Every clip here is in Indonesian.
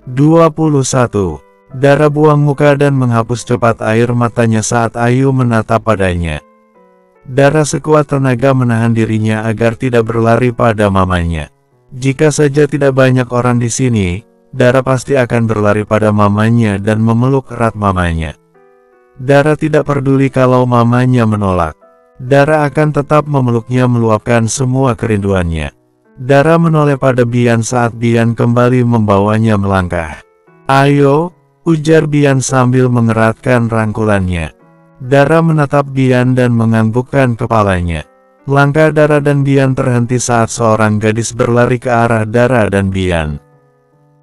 21. Dara buang muka dan menghapus cepat air matanya saat Ayu menatap padanya. Dara sekuat tenaga menahan dirinya agar tidak berlari pada mamanya. Jika saja tidak banyak orang di sini, Dara pasti akan berlari pada mamanya dan memeluk erat mamanya. Dara tidak peduli kalau mamanya menolak. Dara akan tetap memeluknya meluapkan semua kerinduannya. Dara menoleh pada Bian saat Bian kembali membawanya melangkah. "Ayo," ujar Bian sambil mengeratkan rangkulannya. Dara menatap Bian dan menganggukkan kepalanya. Langkah Dara dan Bian terhenti saat seorang gadis berlari ke arah Dara dan Bian.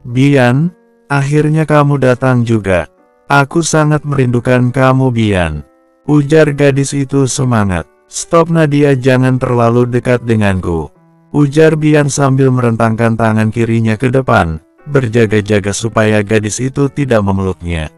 "Bian, akhirnya kamu datang juga. Aku sangat merindukan kamu, Bian," ujar gadis itu semangat. "Stop Nadia, jangan terlalu dekat denganku," ujar Bian sambil merentangkan tangan kirinya ke depan, berjaga-jaga supaya gadis itu tidak memeluknya.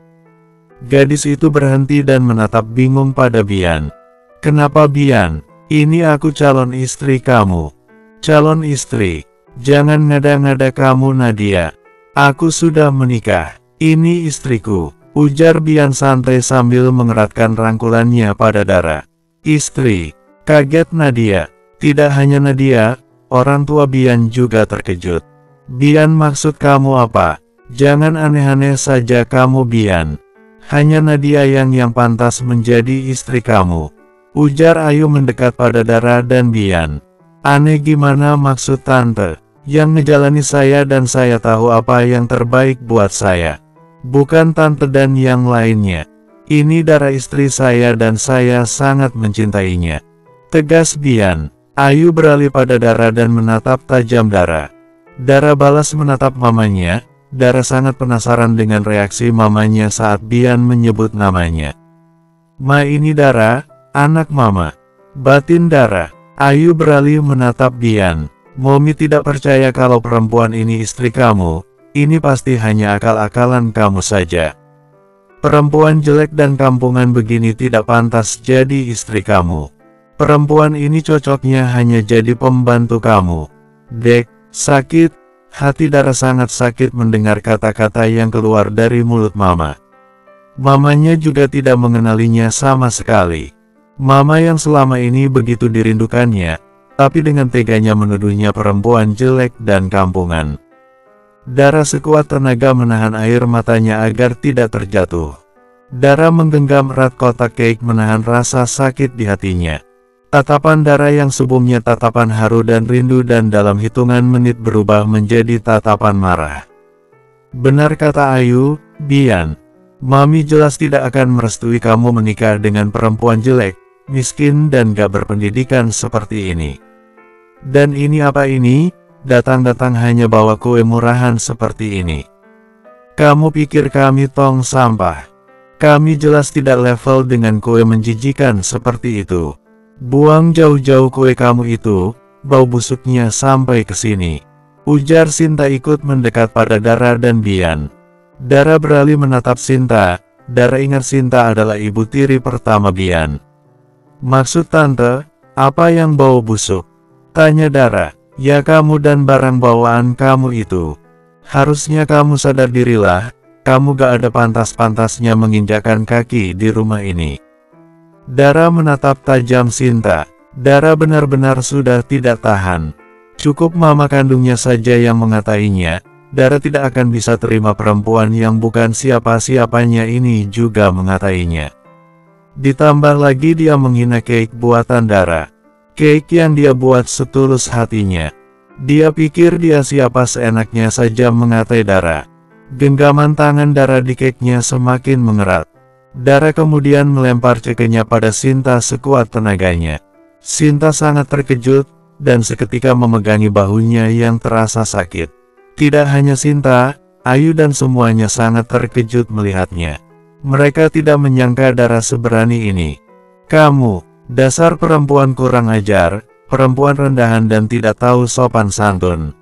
Gadis itu berhenti dan menatap bingung pada Bian. "Kenapa, Bian? Ini aku calon istri kamu." "Calon istri? Jangan ngada-ngada kamu, Nadia. Aku sudah menikah. Ini istriku," ujar Bian santai sambil mengeratkan rangkulannya pada Dara. "Istri?" kaget Nadia. Tidak hanya Nadia, orang tua Bian juga terkejut. "Bian, maksud kamu apa? Jangan aneh-aneh saja kamu, Bian. Hanya Nadia yang pantas menjadi istri kamu," ujar Ayu mendekat pada Dara dan Bian. "Aneh gimana maksud tante? Yang ngejalani saya dan saya tahu apa yang terbaik buat saya. Bukan tante dan yang lainnya. Ini Dara istri saya dan saya sangat mencintainya," tegas Bian. Ayu beralih pada Dara dan menatap tajam Dara. Dara balas menatap mamanya. Dara sangat penasaran dengan reaksi mamanya saat Bian menyebut namanya. "Ma, ini Dara, anak mama," batin Dara. Ayu beralih menatap Bian. "Momi tidak percaya kalau perempuan ini istri kamu. Ini pasti hanya akal-akalan kamu saja. Perempuan jelek dan kampungan begini tidak pantas jadi istri kamu. Perempuan ini cocoknya hanya jadi pembantu kamu." "Dek, sakit." Hati Dara sangat sakit mendengar kata-kata yang keluar dari mulut mama. Mamanya juga tidak mengenalinya sama sekali. Mama yang selama ini begitu dirindukannya, tapi dengan teganya menuduhnya perempuan jelek dan kampungan. Dara sekuat tenaga menahan air matanya agar tidak terjatuh. Dara menggenggam erat kotak keik menahan rasa sakit di hatinya. Tatapan Dara yang sebelumnya tatapan haru dan rindu dan dalam hitungan menit berubah menjadi tatapan marah. "Benar kata Ayu, Bian. Mami jelas tidak akan merestui kamu menikah dengan perempuan jelek, miskin dan gak berpendidikan seperti ini. Dan ini apa ini? Datang-datang hanya bawa kue murahan seperti ini. Kamu pikir kami tong sampah? Kami jelas tidak level dengan kue menjijikan seperti itu. Buang jauh-jauh kue kamu itu, bau busuknya sampai ke sini," ujar Sinta ikut mendekat pada Dara dan Bian. Dara beralih menatap Sinta. Dara ingat Sinta adalah ibu tiri pertama Bian. "Maksud tante, apa yang bau busuk?" tanya Dara. "Ya kamu dan barang bawaan kamu itu. Harusnya kamu sadar dirilah, kamu gak ada pantas-pantasnya menginjakkan kaki di rumah ini." Dara menatap tajam Sinta. Dara benar-benar sudah tidak tahan. Cukup mama kandungnya saja yang mengatainya. Dara tidak akan bisa terima perempuan yang bukan siapa-siapanya ini juga mengatainya. Ditambah lagi dia menghina keik buatan Dara. Keik yang dia buat setulus hatinya. Dia pikir dia siapa seenaknya saja mengatai Dara. Genggaman tangan Dara di keiknya semakin mengerat. Dara kemudian melempar cekenya pada Sinta sekuat tenaganya. Sinta sangat terkejut, dan seketika memegangi bahunya yang terasa sakit. Tidak hanya Sinta, Ayu dan semuanya sangat terkejut melihatnya. Mereka tidak menyangka Dara seberani ini. "Kamu, dasar perempuan kurang ajar, perempuan rendahan dan tidak tahu sopan santun,"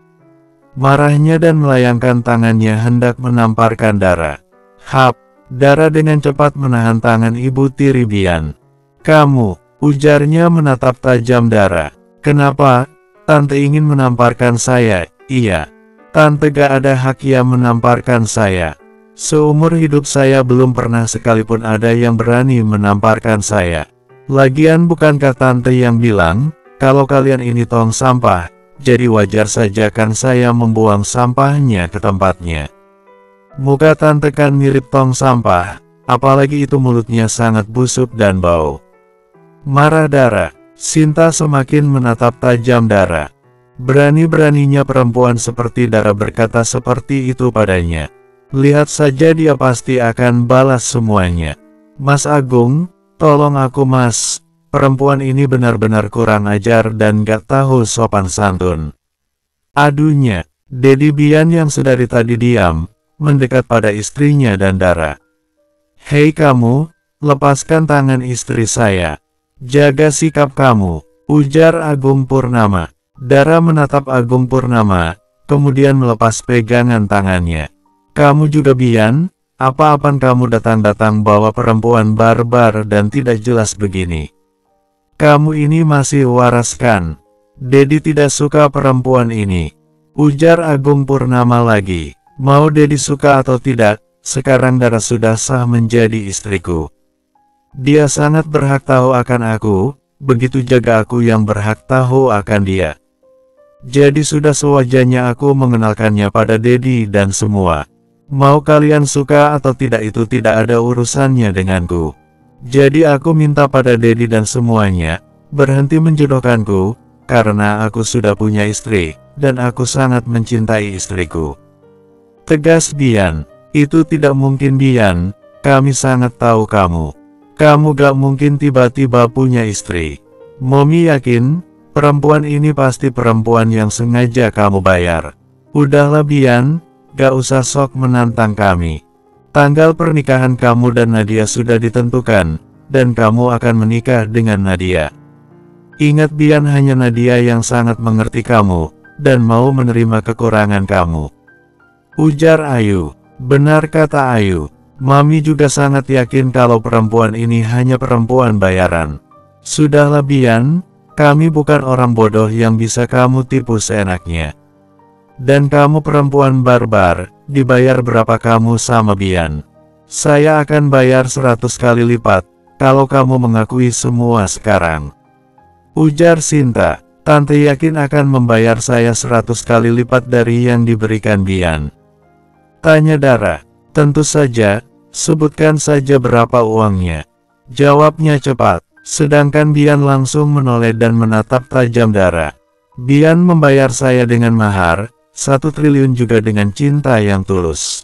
marahnya dan melayangkan tangannya hendak menamparkan Dara. "Hap!" Dara dengan cepat menahan tangan ibu tiri Bian. "Kamu," ujarnya menatap tajam Dara. "Kenapa? Tante ingin menamparkan saya?" "Iya. Tante gak ada hak yang menamparkan saya. Seumur hidup saya belum pernah sekalipun ada yang berani menamparkan saya. Lagian bukankah tante yang bilang, kalau kalian ini tong sampah, jadi wajar saja kan saya membuang sampahnya ke tempatnya. Muka tante kan mirip tong sampah, apalagi itu mulutnya sangat busuk dan bau. Marah Dara. Sinta semakin menatap tajam Dara. Berani-beraninya perempuan seperti Dara berkata seperti itu padanya. Lihat saja dia pasti akan balas semuanya. Mas Agung, tolong aku mas. Perempuan ini benar-benar kurang ajar dan gak tahu sopan santun. Adunya, Dedi Bian yang sedari tadi diam, mendekat pada istrinya dan Dara. Hei kamu, lepaskan tangan istri saya. Jaga sikap kamu, ujar Agung Purnama. Dara menatap Agung Purnama, kemudian melepas pegangan tangannya. Kamu juga Bian, apa-apaan kamu datang-datang bawa perempuan barbar dan tidak jelas begini. Kamu ini masih waras kan? Dedi tidak suka perempuan ini, ujar Agung Purnama lagi. Mau Dedi suka atau tidak, sekarang Dara sudah sah menjadi istriku. Dia sangat berhak tahu akan aku, begitu juga aku yang berhak tahu akan dia. Jadi sudah sewajarnya aku mengenalkannya pada Dedi dan semua. Mau kalian suka atau tidak itu tidak ada urusannya denganku. Jadi aku minta pada Dedi dan semuanya, berhenti menjodohkanku, karena aku sudah punya istri, dan aku sangat mencintai istriku. Tegas Bian. Itu tidak mungkin Bian, kami sangat tahu kamu. Kamu gak mungkin tiba-tiba punya istri. Momi yakin, perempuan ini pasti perempuan yang sengaja kamu bayar. Udahlah Bian, gak usah sok menantang kami. Tanggal pernikahan kamu dan Nadia sudah ditentukan, dan kamu akan menikah dengan Nadia. Ingat Bian, hanya Nadia yang sangat mengerti kamu, dan mau menerima kekurangan kamu. Ujar Ayu. Benar kata Ayu. Mami juga sangat yakin kalau perempuan ini hanya perempuan bayaran. Sudahlah Bian, kami bukan orang bodoh yang bisa kamu tipu seenaknya. Dan kamu perempuan barbar, dibayar berapa kamu sama Bian? Saya akan bayar 100 kali lipat, kalau kamu mengakui semua sekarang. Ujar Sinta, tante yakin akan membayar saya 100 kali lipat dari yang diberikan Bian. Tanya Dara, tentu saja, sebutkan saja berapa uangnya. Jawabnya cepat, sedangkan Bian langsung menoleh dan menatap tajam Dara. Bian membayar saya dengan mahar, 1 triliun juga dengan cinta yang tulus.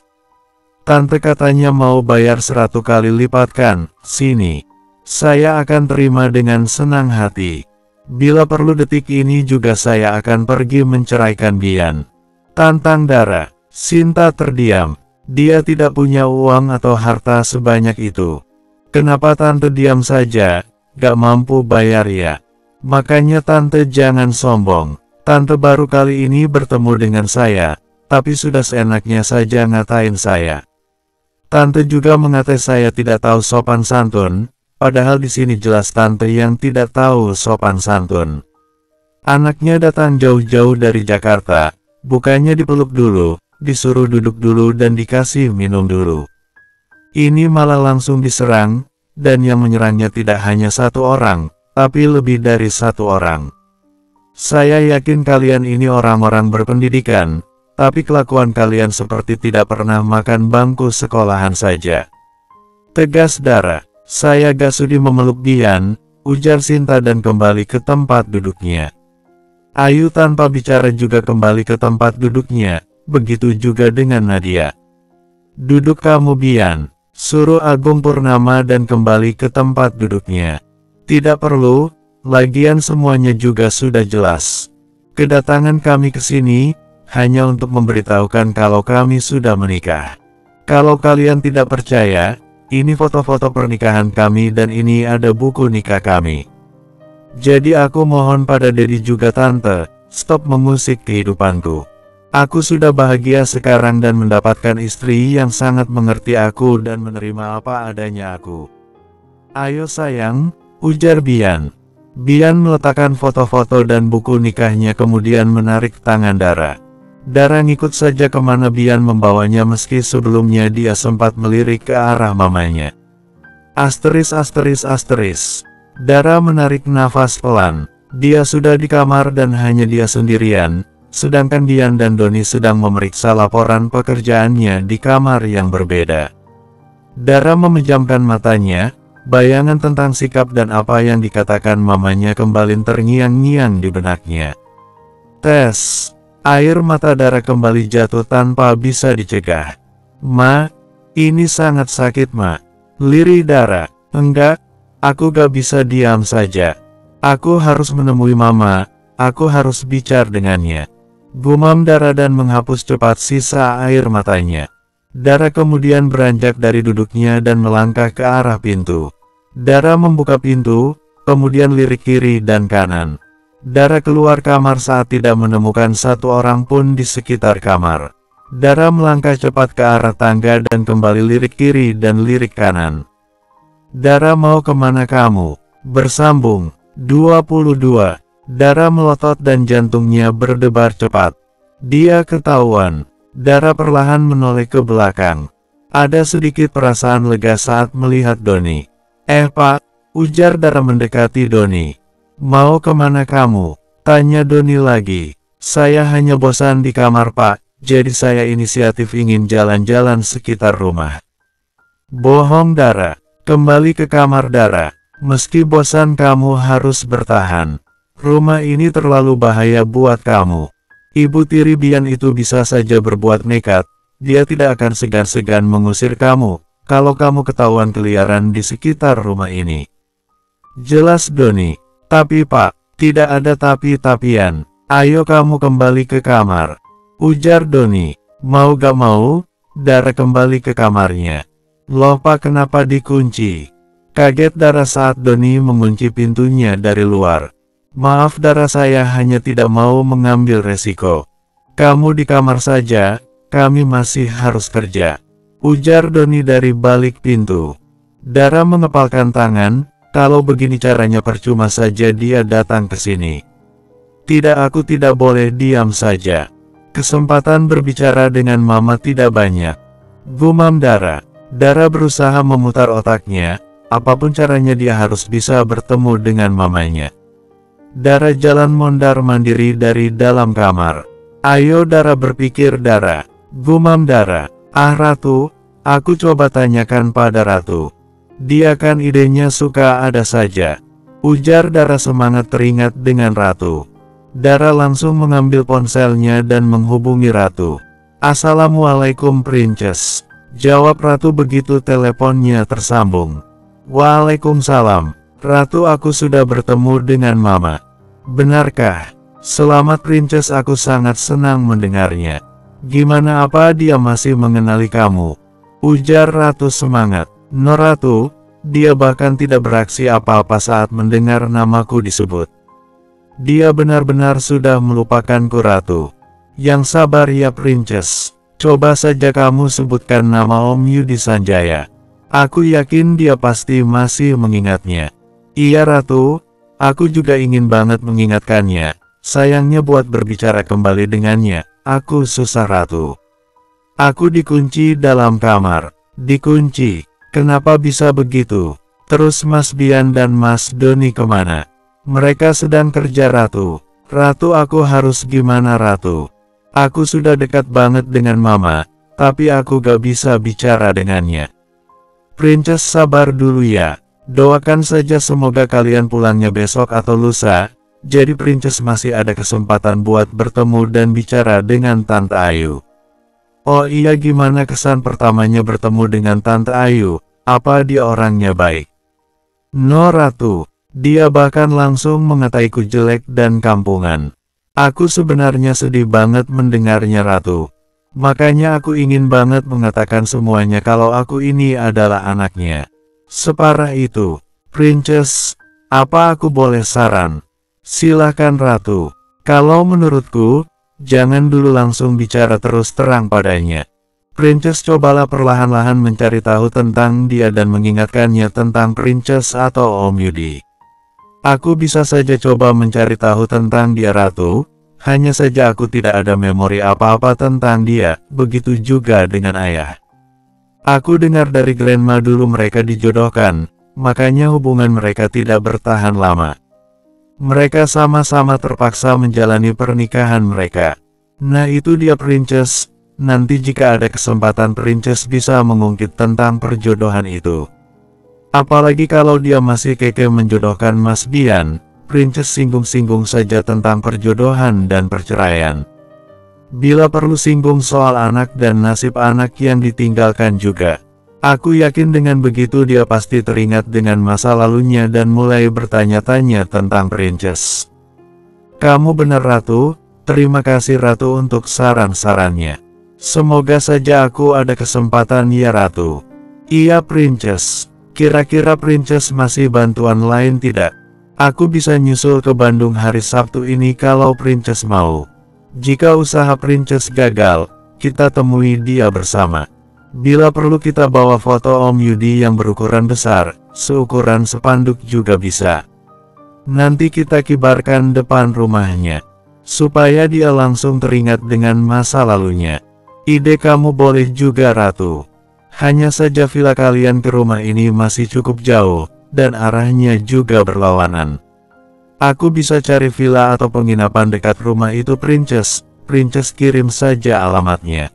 Tante katanya mau bayar 100 kali lipat kan, sini. Saya akan terima dengan senang hati. Bila perlu detik ini juga saya akan pergi menceraikan Bian. Tantang Dara. Sinta terdiam. Dia tidak punya uang atau harta sebanyak itu. Kenapa tante diam saja, gak mampu bayar ya? Makanya tante jangan sombong. Tante baru kali ini bertemu dengan saya, tapi sudah seenaknya saja ngatain saya. Tante juga mengatai saya tidak tahu sopan santun, padahal di sini jelas tante yang tidak tahu sopan santun. Anaknya datang jauh-jauh dari Jakarta, bukannya dipeluk dulu, disuruh duduk dulu dan dikasih minum dulu. Ini malah langsung diserang, dan yang menyerangnya tidak hanya 1 orang, tapi lebih dari 1 orang. Saya yakin kalian ini orang-orang berpendidikan, tapi kelakuan kalian seperti tidak pernah makan bangku sekolahan saja. Tegas Dara, saya gak sudi memeluk Bian, ujar Sinta dan kembali ke tempat duduknya. Ayu tanpa bicara juga kembali ke tempat duduknya, begitu juga dengan Nadia. Duduk kamu Bian, suruh Agung Purnama dan kembali ke tempat duduknya. Tidak perlu. Lagian semuanya juga sudah jelas. Kedatangan kami ke sini hanya untuk memberitahukan kalau kami sudah menikah. Kalau kalian tidak percaya, ini foto-foto pernikahan kami dan ini ada buku nikah kami. Jadi aku mohon pada Dedi juga tante, stop mengusik kehidupanku. Aku sudah bahagia sekarang dan mendapatkan istri yang sangat mengerti aku dan menerima apa adanya aku. Ayo sayang, ujar Bian. Bian meletakkan foto-foto dan buku nikahnya kemudian menarik tangan Dara. Dara ngikut saja kemana Bian membawanya meski sebelumnya dia sempat melirik ke arah mamanya. Asteris. Dara menarik nafas pelan. Dia sudah di kamar dan hanya dia sendirian, sedangkan Bian dan Doni sedang memeriksa laporan pekerjaannya di kamar yang berbeda. Dara memejamkan matanya, bayangan tentang sikap dan apa yang dikatakan mamanya kembali terngiang-ngiang di benaknya. Tes. Air mata Dara kembali jatuh tanpa bisa dicegah. Ma, ini sangat sakit Ma. Lirih Dara. Enggak, aku gak bisa diam saja. Aku harus menemui Mama, aku harus bicara dengannya. Gumam Dara dan menghapus cepat sisa air matanya. Dara kemudian beranjak dari duduknya dan melangkah ke arah pintu. Dara membuka pintu, kemudian lirik kiri dan kanan. Dara keluar kamar saat tidak menemukan satu orang pun di sekitar kamar. Dara melangkah cepat ke arah tangga dan kembali lirik kiri dan lirik kanan. Dara mau kemana kamu? Bersambung. 22. Dara melotot dan jantungnya berdebar cepat. Dia ketahuan. Dara perlahan menoleh ke belakang. Ada sedikit perasaan lega saat melihat Doni. Pak, ujar Dara mendekati Doni. Mau kemana kamu? Tanya Doni lagi. Saya hanya bosan di kamar Pak, jadi saya inisiatif ingin jalan-jalan sekitar rumah. Bohong Dara. Kembali ke kamar Dara. Meski bosan kamu harus bertahan. Rumah ini terlalu bahaya buat kamu. Ibu tiri Bian itu bisa saja berbuat nekat. Dia tidak akan segan-segan mengusir kamu, kalau kamu ketahuan keliaran di sekitar rumah ini. Jelas Doni. Tapi Pak, tidak ada tapi-tapian. Ayo kamu kembali ke kamar. Ujar Doni. Mau gak mau, Dara kembali ke kamarnya. Loh Pak, kenapa dikunci? Kaget Dara saat Doni mengunci pintunya dari luar. Maaf Dara, saya hanya tidak mau mengambil resiko. Kamu di kamar saja, kami masih harus kerja. Ujar Doni dari balik pintu. Dara mengepalkan tangan. Kalau begini caranya percuma saja dia datang ke sini. Tidak, aku tidak boleh diam saja. Kesempatan berbicara dengan Mama tidak banyak. Gumam Dara. Dara berusaha memutar otaknya, apapun caranya dia harus bisa bertemu dengan mamanya. Dara jalan mondar-mandiri dari dalam kamar. Ayo Dara, berpikir Dara. Gumam Dara. Ah Ratu, aku coba tanyakan pada Ratu. Dia kan idenya suka ada saja. Ujar Dara semangat teringat dengan Ratu. Dara langsung mengambil ponselnya dan menghubungi Ratu. Assalamualaikum Princess. Jawab Ratu begitu teleponnya tersambung. Waalaikumsalam. Ratu, aku sudah bertemu dengan Mama. Benarkah? Selamat Princess, aku sangat senang mendengarnya. Gimana, apa dia masih mengenali kamu? Ujar Ratu semangat. No Ratu, dia bahkan tidak beraksi apa-apa saat mendengar namaku disebut. Dia benar-benar sudah melupakanku Ratu. Yang sabar ya Princess. Coba saja kamu sebutkan nama Om Yudi Sanjaya. Aku yakin dia pasti masih mengingatnya. Iya Ratu, aku juga ingin banget mengingatkannya. Sayangnya buat berbicara kembali dengannya, aku susah Ratu. Aku dikunci dalam kamar. Dikunci. Kenapa bisa begitu? Terus Mas Bian dan Mas Doni kemana? Mereka sedang kerja Ratu. Ratu, aku harus gimana Ratu? Aku sudah dekat banget dengan Mama, tapi aku gak bisa bicara dengannya. Princess sabar dulu ya. Doakan saja semoga kalian pulangnya besok atau lusa. Jadi Princess masih ada kesempatan buat bertemu dan bicara dengan Tante Ayu. Oh iya, gimana kesan pertamanya bertemu dengan Tante Ayu? Apa dia orangnya baik? No Ratu, dia bahkan langsung mengataiku jelek dan kampungan. Aku sebenarnya sedih banget mendengarnya Ratu. Makanya aku ingin banget mengatakan semuanya kalau aku ini adalah anaknya. Separah itu. Princess, apa aku boleh saran? Silahkan Ratu. Kalau menurutku, jangan dulu langsung bicara terus terang padanya. Princess cobalah perlahan-lahan mencari tahu tentang dia dan mengingatkannya tentang Princess atau Om Yudi. Aku bisa saja coba mencari tahu tentang dia Ratu, Hanya saja aku tidak ada memori apa-apa tentang dia, begitu juga dengan ayah. Aku dengar dari grandma dulu mereka dijodohkan, makanya hubungan mereka tidak bertahan lama. Mereka sama-sama terpaksa menjalani pernikahan mereka. Nah itu dia Princess, nanti jika ada kesempatan Princess bisa mengungkit tentang perjodohan itu. Apalagi kalau dia masih keke menjodohkan Mas Bian. Princess singgung-singgung saja tentang perjodohan dan perceraian. Bila perlu singgung soal anak dan nasib anak yang ditinggalkan juga. Aku yakin dengan begitu dia pasti teringat dengan masa lalunya dan mulai bertanya-tanya tentang Princess. Kamu benar Ratu, terima kasih Ratu untuk saran-sarannya. Semoga saja aku ada kesempatan ya Ratu. Iya Princess, kira-kira Princess masih bantuan lain tidak? Aku bisa nyusul ke Bandung hari Sabtu ini kalau Princess mau. Jika usaha Princess gagal, kita temui dia bersama. Bila perlu kita bawa foto Om Yudi yang berukuran besar, seukuran spanduk juga bisa. Nanti kita kibarkan depan rumahnya, supaya dia langsung teringat dengan masa lalunya. Ide kamu boleh juga Ratu. Hanya saja villa kalian ke rumah ini masih cukup jauh, dan arahnya juga berlawanan. Aku bisa cari villa atau penginapan dekat rumah itu Princess. Princess kirim saja alamatnya.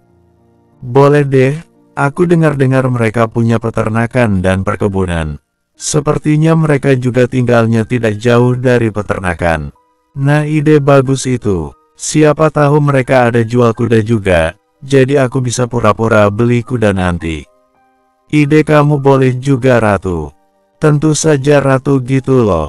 Boleh deh, aku dengar-dengar mereka punya peternakan dan perkebunan. Sepertinya mereka juga tinggalnya tidak jauh dari peternakan. Nah ide bagus itu. Siapa tahu mereka ada jual kuda juga, jadi aku bisa pura-pura beli kuda nanti. Ide kamu boleh juga Ratu. Tentu saja Ratu gitu loh.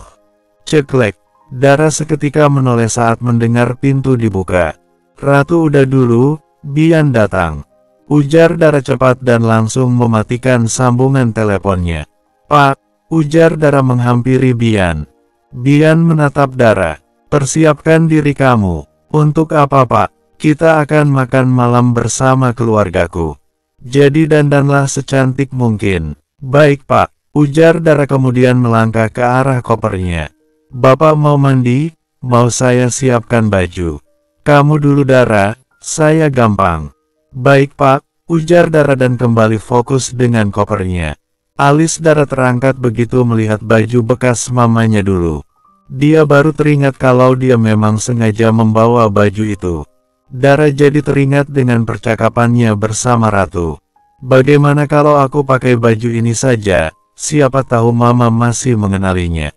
Ceklek. Dara seketika menoleh saat mendengar pintu dibuka. Ratu udah dulu, Bian datang. Ujar Dara cepat dan langsung mematikan sambungan teleponnya. Pak, ujar Dara menghampiri Bian. Bian menatap Dara. Persiapkan diri kamu. Untuk apa Pak? Kita akan makan malam bersama keluargaku. Jadi dandanlah secantik mungkin. Baik Pak. Ujar Dara kemudian melangkah ke arah kopernya. Bapak mau mandi, mau saya siapkan baju. Kamu dulu Dara, saya gampang. Baik Pak, ujar Dara dan kembali fokus dengan kopernya. Alis Dara terangkat begitu melihat baju bekas mamanya dulu. Dia baru teringat kalau dia memang sengaja membawa baju itu. Dara jadi teringat dengan percakapannya bersama Ratu. Bagaimana kalau aku pakai baju ini saja? Siapa tahu mama masih mengenalinya.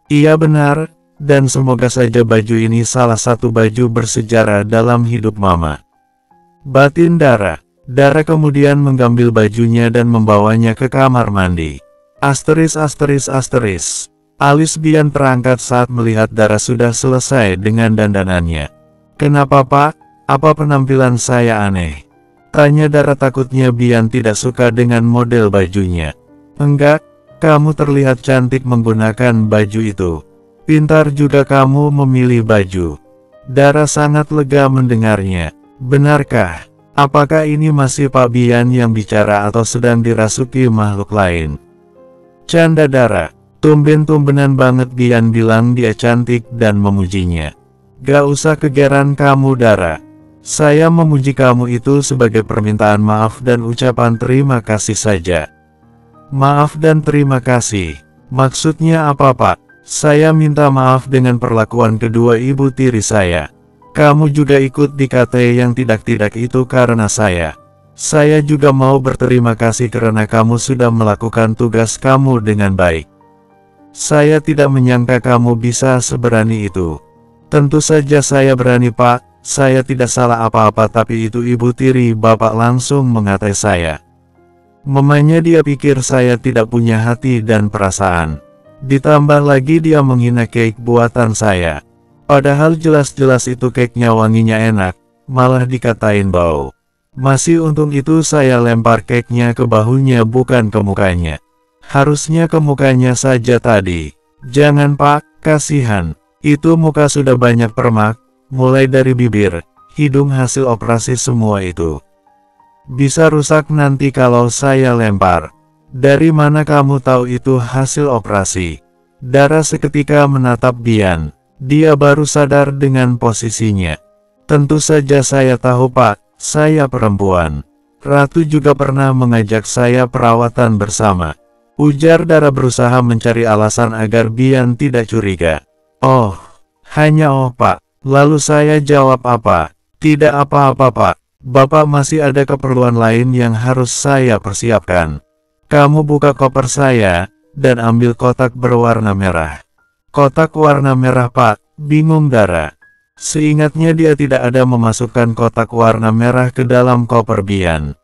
Iya benar, dan semoga saja baju ini salah satu baju bersejarah dalam hidup mama. Batin Dara. Dara kemudian mengambil bajunya dan membawanya ke kamar mandi. Asteris. Alis Bian terangkat saat melihat Dara sudah selesai dengan dandanannya. Kenapa Pak? Apa penampilan saya aneh? Tanya Dara takutnya Bian tidak suka dengan model bajunya. Enggak, kamu terlihat cantik menggunakan baju itu. Pintar juga kamu memilih baju. Dara sangat lega mendengarnya. Benarkah? Apakah ini masih Pak Bian yang bicara atau sedang dirasuki makhluk lain? Canda Dara. Tumben-tumbenan banget Bian bilang dia cantik dan memujinya. Gak usah kegeran kamu Dara. Saya memuji kamu itu sebagai permintaan maaf dan ucapan terima kasih saja. Maaf dan terima kasih. Maksudnya apa Pak? Saya minta maaf dengan perlakuan kedua ibu tiri saya. Kamu juga ikut dikata yang tidak-tidak itu karena saya. Saya juga mau berterima kasih karena kamu sudah melakukan tugas kamu dengan baik. Saya tidak menyangka kamu bisa seberani itu. Tentu saja saya berani Pak. Saya tidak salah apa-apa tapi itu ibu tiri Bapak langsung mengatai saya. Memangnya dia pikir saya tidak punya hati dan perasaan. Ditambah lagi dia menghina cake buatan saya. Padahal jelas-jelas itu cake-nya wanginya enak, malah dikatain bau. Masih untung itu saya lempar cake-nya ke bahunya bukan ke mukanya. Harusnya ke mukanya saja tadi. Jangan Pak, kasihan. Itu muka sudah banyak permak, mulai dari bibir, hidung hasil operasi semua itu. Bisa rusak nanti kalau saya lempar. Dari mana kamu tahu itu hasil operasi? Dara seketika menatap Bian. Dia baru sadar dengan posisinya. Tentu saja saya tahu Pak, saya perempuan. Ratu juga pernah mengajak saya perawatan bersama. Ujar Dara berusaha mencari alasan agar Bian tidak curiga. Oh, hanya oh Pak. Lalu saya jawab apa? Tidak apa-apa Pak. Bapak masih ada keperluan lain yang harus saya persiapkan. Kamu buka koper saya, dan ambil kotak berwarna merah. Kotak warna merah Pak, bingung Dara. Seingatnya dia tidak ada memasukkan kotak warna merah ke dalam koper Bian.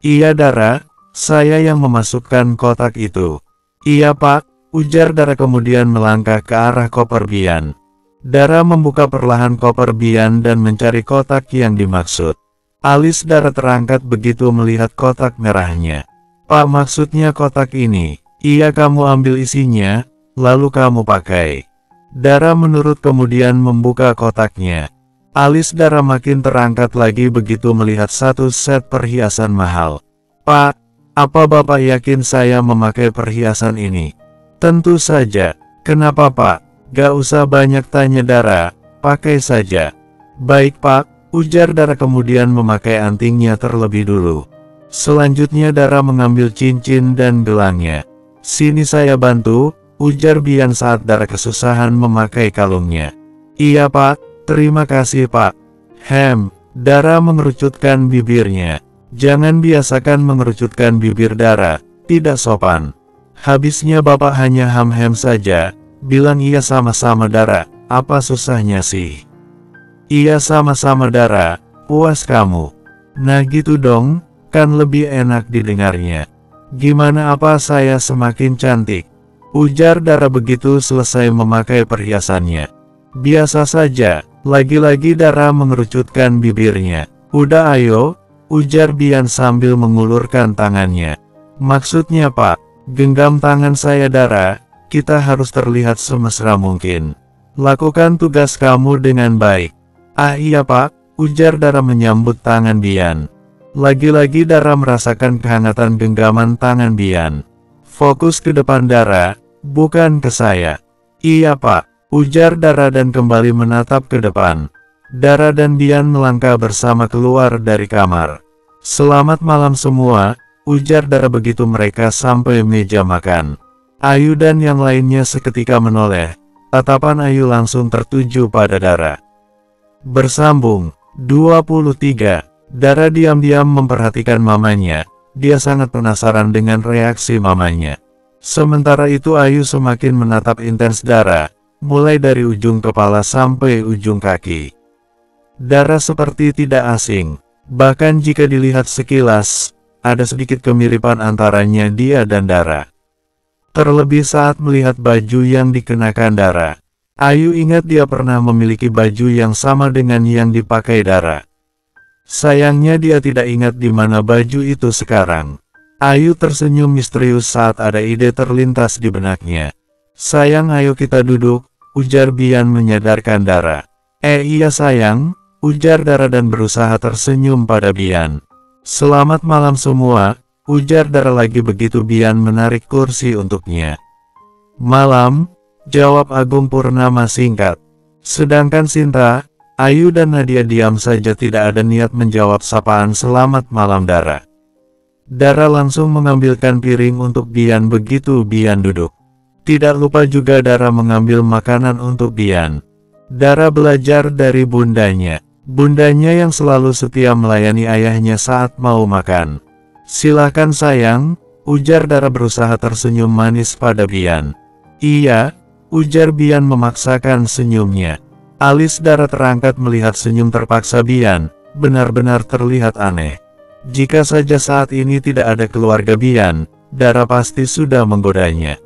Iya Dara, saya yang memasukkan kotak itu. Iya Pak, ujar Dara kemudian melangkah ke arah koper Bian. Dara membuka perlahan koper Bian dan mencari kotak yang dimaksud. Alis Dara terangkat begitu melihat kotak merahnya. Pak, maksudnya kotak ini. Iya, kamu ambil isinya, lalu kamu pakai. Dara menurut kemudian membuka kotaknya. Alis Dara makin terangkat lagi begitu melihat satu set perhiasan mahal. Pak, apa Bapak yakin saya memakai perhiasan ini? Tentu saja. Kenapa Pak? Gak usah banyak tanya Dara, pakai saja. Baik Pak, ujar Dara kemudian memakai antingnya terlebih dulu. Selanjutnya Dara mengambil cincin dan gelangnya. Sini saya bantu, ujar Bian saat Dara kesusahan memakai kalungnya. Iya Pak, terima kasih Pak. Dara mengerucutkan bibirnya. Jangan biasakan mengerucutkan bibir Dara, tidak sopan. Habisnya Bapak hanya ham-ham saja, bilang iya sama-sama Dara, apa susahnya sih? Iya sama-sama Dara, puas kamu. Nah gitu dong. Kan lebih enak didengarnya. Gimana apa saya semakin cantik? Ujar Dara begitu selesai memakai perhiasannya. Biasa saja, lagi-lagi Dara mengerucutkan bibirnya. Udah ayo, ujar Bian sambil mengulurkan tangannya. Maksudnya Pak, genggam tangan saya Dara, kita harus terlihat semesra mungkin. Lakukan tugas kamu dengan baik. Ah iya Pak, ujar Dara menyambut tangan Bian. Lagi-lagi Dara merasakan kehangatan genggaman tangan Bian. Fokus ke depan Dara, bukan ke saya. Iya Pak, ujar Dara dan kembali menatap ke depan. Dara dan Bian melangkah bersama keluar dari kamar. Selamat malam semua, ujar Dara begitu mereka sampai meja makan. Ayu dan yang lainnya seketika menoleh. Tatapan Ayu langsung tertuju pada Dara. Bersambung 23. Dara diam-diam memperhatikan mamanya. Dia sangat penasaran dengan reaksi mamanya. Sementara itu Ayu semakin menatap intens Dara, mulai dari ujung kepala sampai ujung kaki. Dara seperti tidak asing. Bahkan jika dilihat sekilas, ada sedikit kemiripan antaranya dia dan Dara. Terlebih saat melihat baju yang dikenakan Dara. Ayu ingat dia pernah memiliki baju yang sama dengan yang dipakai Dara. Sayangnya dia tidak ingat di mana baju itu sekarang. Ayu tersenyum misterius saat ada ide terlintas di benaknya. Sayang ayo kita duduk, ujar Bian menyadarkan Dara. Iya sayang, ujar Dara dan berusaha tersenyum pada Bian. Selamat malam semua, ujar Dara lagi begitu Bian menarik kursi untuknya. Malam, jawab Agung Purnama singkat. Sedangkan Sinta, Ayu dan Nadia diam saja tidak ada niat menjawab sapaan selamat malam Dara. Dara langsung mengambilkan piring untuk Bian begitu Bian duduk. Tidak lupa juga Dara mengambil makanan untuk Bian. Dara belajar dari bundanya. Bundanya yang selalu setia melayani ayahnya saat mau makan. Silahkan sayang, ujar Dara berusaha tersenyum manis pada Bian. Iya, ujar Bian memaksakan senyumnya. Alis Dara terangkat melihat senyum terpaksa Bian, benar-benar terlihat aneh. Jika saja saat ini tidak ada keluarga Bian, Dara pasti sudah menggodanya.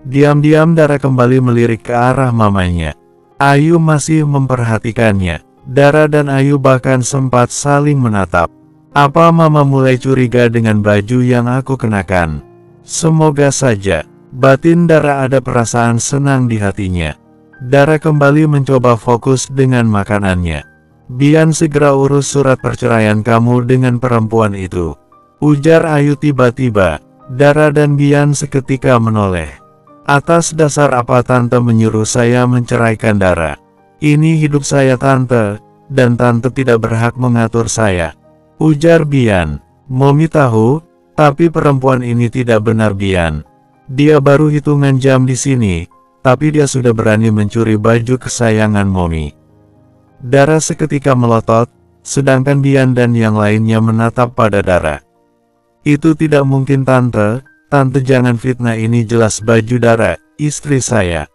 Diam-diam Dara kembali melirik ke arah mamanya. Ayu masih memperhatikannya. Dara dan Ayu bahkan sempat saling menatap. Apa mama mulai curiga dengan baju yang aku kenakan? Semoga saja. Batin Dara ada perasaan senang di hatinya. Dara kembali mencoba fokus dengan makanannya. Bian segera urus surat perceraian kamu dengan perempuan itu, ujar Ayu tiba-tiba. Dara dan Bian seketika menoleh. Atas dasar apa Tante menyuruh saya menceraikan Dara? Ini hidup saya Tante, dan Tante tidak berhak mengatur saya. Ujar Bian. Momi tahu, tapi perempuan ini tidak benar Bian. Dia baru hitungan jam di sini, tapi dia sudah berani mencuri baju kesayangan Momi. Dara seketika melotot, sedangkan Bian dan yang lainnya menatap pada Dara. Itu tidak mungkin Tante. Tante jangan fitnah, ini jelas baju Dara, istri saya.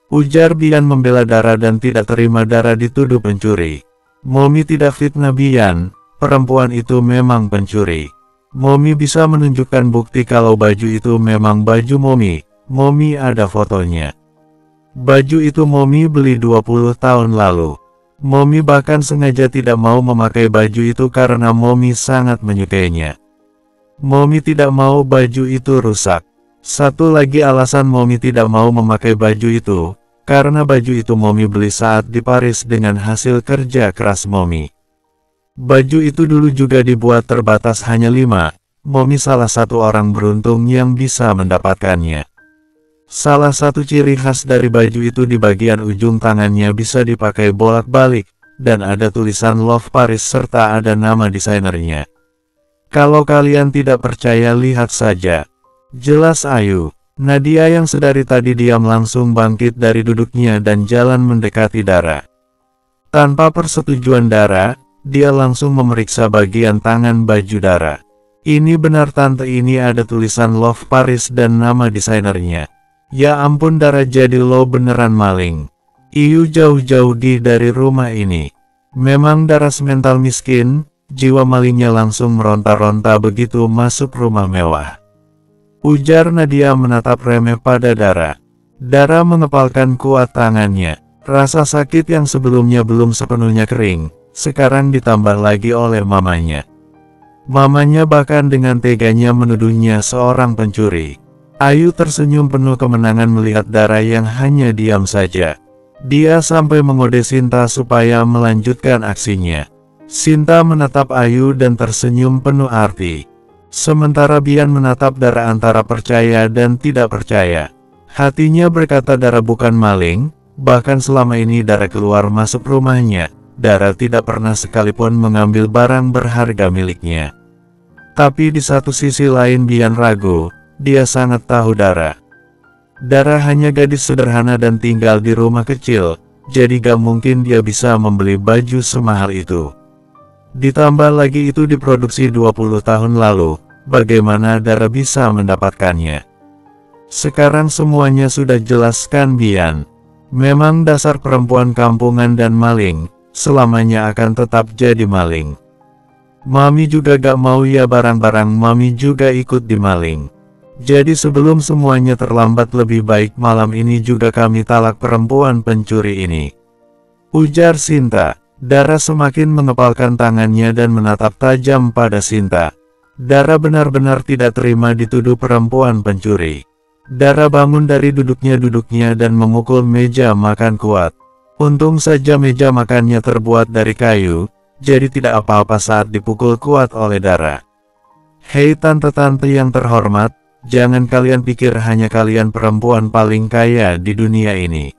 Ujar Bian membela Dara dan tidak terima Dara dituduh pencuri. Momi tidak fitnah Bian, perempuan itu memang pencuri. Momi bisa menunjukkan bukti kalau baju itu memang baju Momi. Momi ada fotonya. Baju itu Momi beli 20 tahun lalu. Momi bahkan sengaja tidak mau memakai baju itu karena Momi sangat menyukainya. Momi tidak mau baju itu rusak. Satu lagi alasan Momi tidak mau memakai baju itu, karena baju itu Momi beli saat di Paris dengan hasil kerja keras Momi. Baju itu dulu juga dibuat terbatas hanya 5, Momi salah satu orang beruntung yang bisa mendapatkannya. Salah satu ciri khas dari baju itu di bagian ujung tangannya bisa dipakai bolak-balik, dan ada tulisan Love Paris serta ada nama desainernya. Kalau kalian tidak percaya lihat saja. Jelas Ayu. Nadia yang sedari tadi diam langsung bangkit dari duduknya dan jalan mendekati Dara. Tanpa persetujuan Dara, dia langsung memeriksa bagian tangan baju Dara. Ini benar Tante, ini ada tulisan Love Paris dan nama desainernya. Ya ampun Dara, jadi lo beneran maling. Iyu jauh-jauh dari rumah ini. Memang Dara semental miskin. Jiwa malingnya langsung meronta-ronta begitu masuk rumah mewah. Ujar Nadia menatap remeh pada Dara. Dara mengepalkan kuat tangannya. Rasa sakit yang sebelumnya belum sepenuhnya kering, sekarang ditambah lagi oleh mamanya. Mamanya bahkan dengan teganya menuduhnya seorang pencuri. Ayu tersenyum penuh kemenangan melihat Dara yang hanya diam saja. Dia sampai mengode Sinta supaya melanjutkan aksinya. Sinta menatap Ayu dan tersenyum penuh arti. Sementara Bian menatap Dara antara percaya dan tidak percaya. Hatinya berkata Dara bukan maling, bahkan selama ini Dara keluar masuk rumahnya, Dara tidak pernah sekalipun mengambil barang berharga miliknya. Tapi di satu sisi lain Bian ragu, dia sangat tahu Dara. Dara hanya gadis sederhana dan tinggal di rumah kecil, jadi gak mungkin dia bisa membeli baju semahal itu. Ditambah lagi itu diproduksi 20 tahun lalu, bagaimana Dara bisa mendapatkannya? Sekarang semuanya sudah jelaskan Bian. Memang dasar perempuan kampungan dan maling, selamanya akan tetap jadi maling. Mami juga gak mau ya barang-barang Mami juga ikut dimaling. Jadi sebelum semuanya terlambat lebih baik malam ini juga kami talak perempuan pencuri ini. Ujar Sinta. Dara semakin mengepalkan tangannya dan menatap tajam pada Sinta. Dara benar-benar tidak terima dituduh perempuan pencuri. Dara bangun dari duduknya dan memukul meja makan kuat. Untung saja meja makannya terbuat dari kayu, jadi tidak apa-apa saat dipukul kuat oleh Dara. Hei tante-tante yang terhormat, jangan kalian pikir hanya kalian perempuan paling kaya di dunia ini.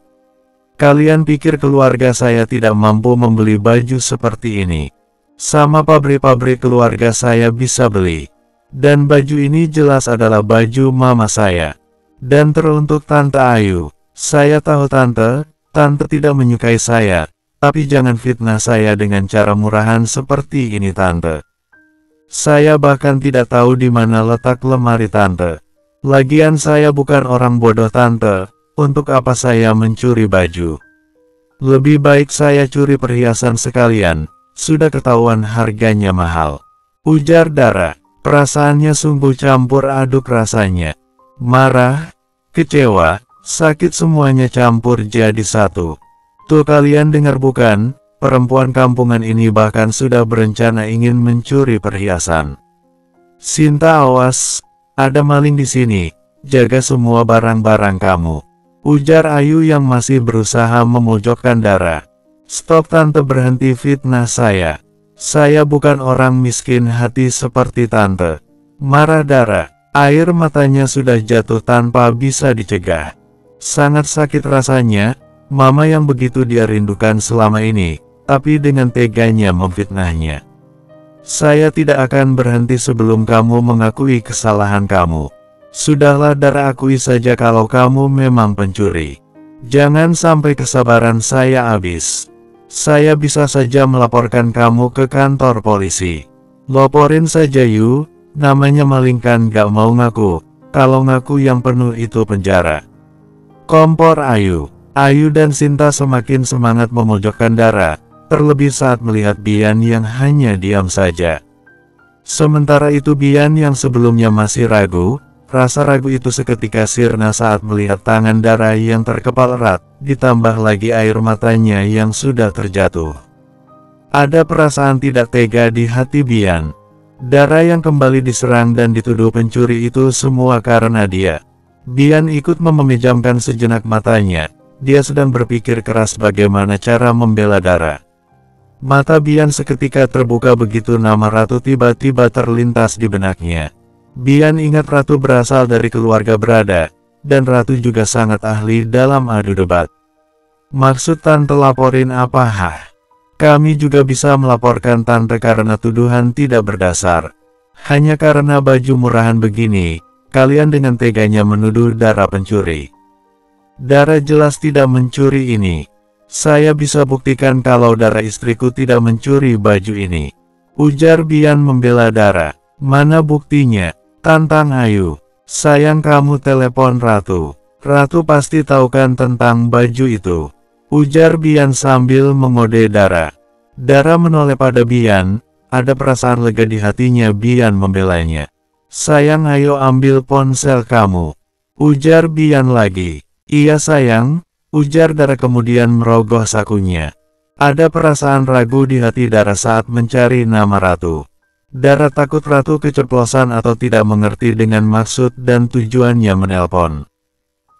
Kalian pikir keluarga saya tidak mampu membeli baju seperti ini? Sama pabrik-pabrik keluarga saya bisa beli. Dan baju ini jelas adalah baju mama saya. Dan teruntuk Tante Ayu. Saya tahu Tante tidak menyukai saya. Tapi jangan fitnah saya dengan cara murahan seperti ini Tante. Saya bahkan tidak tahu di mana letak lemari Tante. Lagian saya bukan orang bodoh Tante. Untuk apa saya mencuri baju? Lebih baik saya curi perhiasan sekalian, sudah ketahuan harganya mahal. Ujar Dara, perasaannya sungguh campur aduk rasanya. Marah, kecewa, sakit semuanya campur jadi satu. Tuh kalian dengar bukan, perempuan kampungan ini bahkan sudah berencana ingin mencuri perhiasan. Sinta awas, ada maling di sini, jaga semua barang-barang kamu. Ujar Ayu yang masih berusaha memojokkan Dara. Stop Tante, berhenti fitnah saya. Saya bukan orang miskin hati seperti Tante. Marah Dara. Air matanya sudah jatuh tanpa bisa dicegah. Sangat sakit rasanya, mama yang begitu dia rindukan selama ini, tapi dengan teganya memfitnahnya. Saya tidak akan berhenti sebelum kamu mengakui kesalahan kamu. Sudahlah Dara, akui saja kalau kamu memang pencuri. Jangan sampai kesabaran saya habis. Saya bisa saja melaporkan kamu ke kantor polisi. Laporin saja yuk, namanya maling kan gak mau ngaku. Kalau ngaku yang penuh itu penjara. Kompor Ayu. Ayu dan Sinta semakin semangat memojokkan Dara, terlebih saat melihat Bian yang hanya diam saja. Sementara itu Bian yang sebelumnya masih ragu, rasa ragu itu seketika sirna saat melihat tangan Dara yang terkepal erat, ditambah lagi air matanya yang sudah terjatuh. Ada perasaan tidak tega di hati Bian. Dara yang kembali diserang dan dituduh pencuri itu semua karena dia. Bian ikut memejamkan sejenak matanya. Dia sedang berpikir keras bagaimana cara membela Dara. Mata Bian seketika terbuka begitu nama Ratu tiba-tiba terlintas di benaknya. Bian ingat Ratu berasal dari keluarga berada, dan Ratu juga sangat ahli dalam adu debat. Maksud tante laporin apa? Kami juga bisa melaporkan tante karena tuduhan tidak berdasar. Hanya karena baju murahan begini, kalian dengan teganya menuduh Dara pencuri. Dara jelas tidak mencuri ini. Saya bisa buktikan kalau Dara istriku tidak mencuri baju ini. Ujar Bian membela Dara. Mana buktinya? Tantang Ayu. Sayang kamu telepon Ratu. Ratu pasti tahu kan tentang baju itu. Ujar Bian sambil mengode Dara. Dara menoleh pada Bian, ada perasaan lega di hatinya. Bian membelanya. Sayang ayo ambil ponsel kamu. Ujar Bian lagi. Iya sayang, ujar Dara kemudian merogoh sakunya. Ada perasaan ragu di hati Dara saat mencari nama Ratu. Dara takut Ratu keceplosan atau tidak mengerti dengan maksud dan tujuannya menelpon.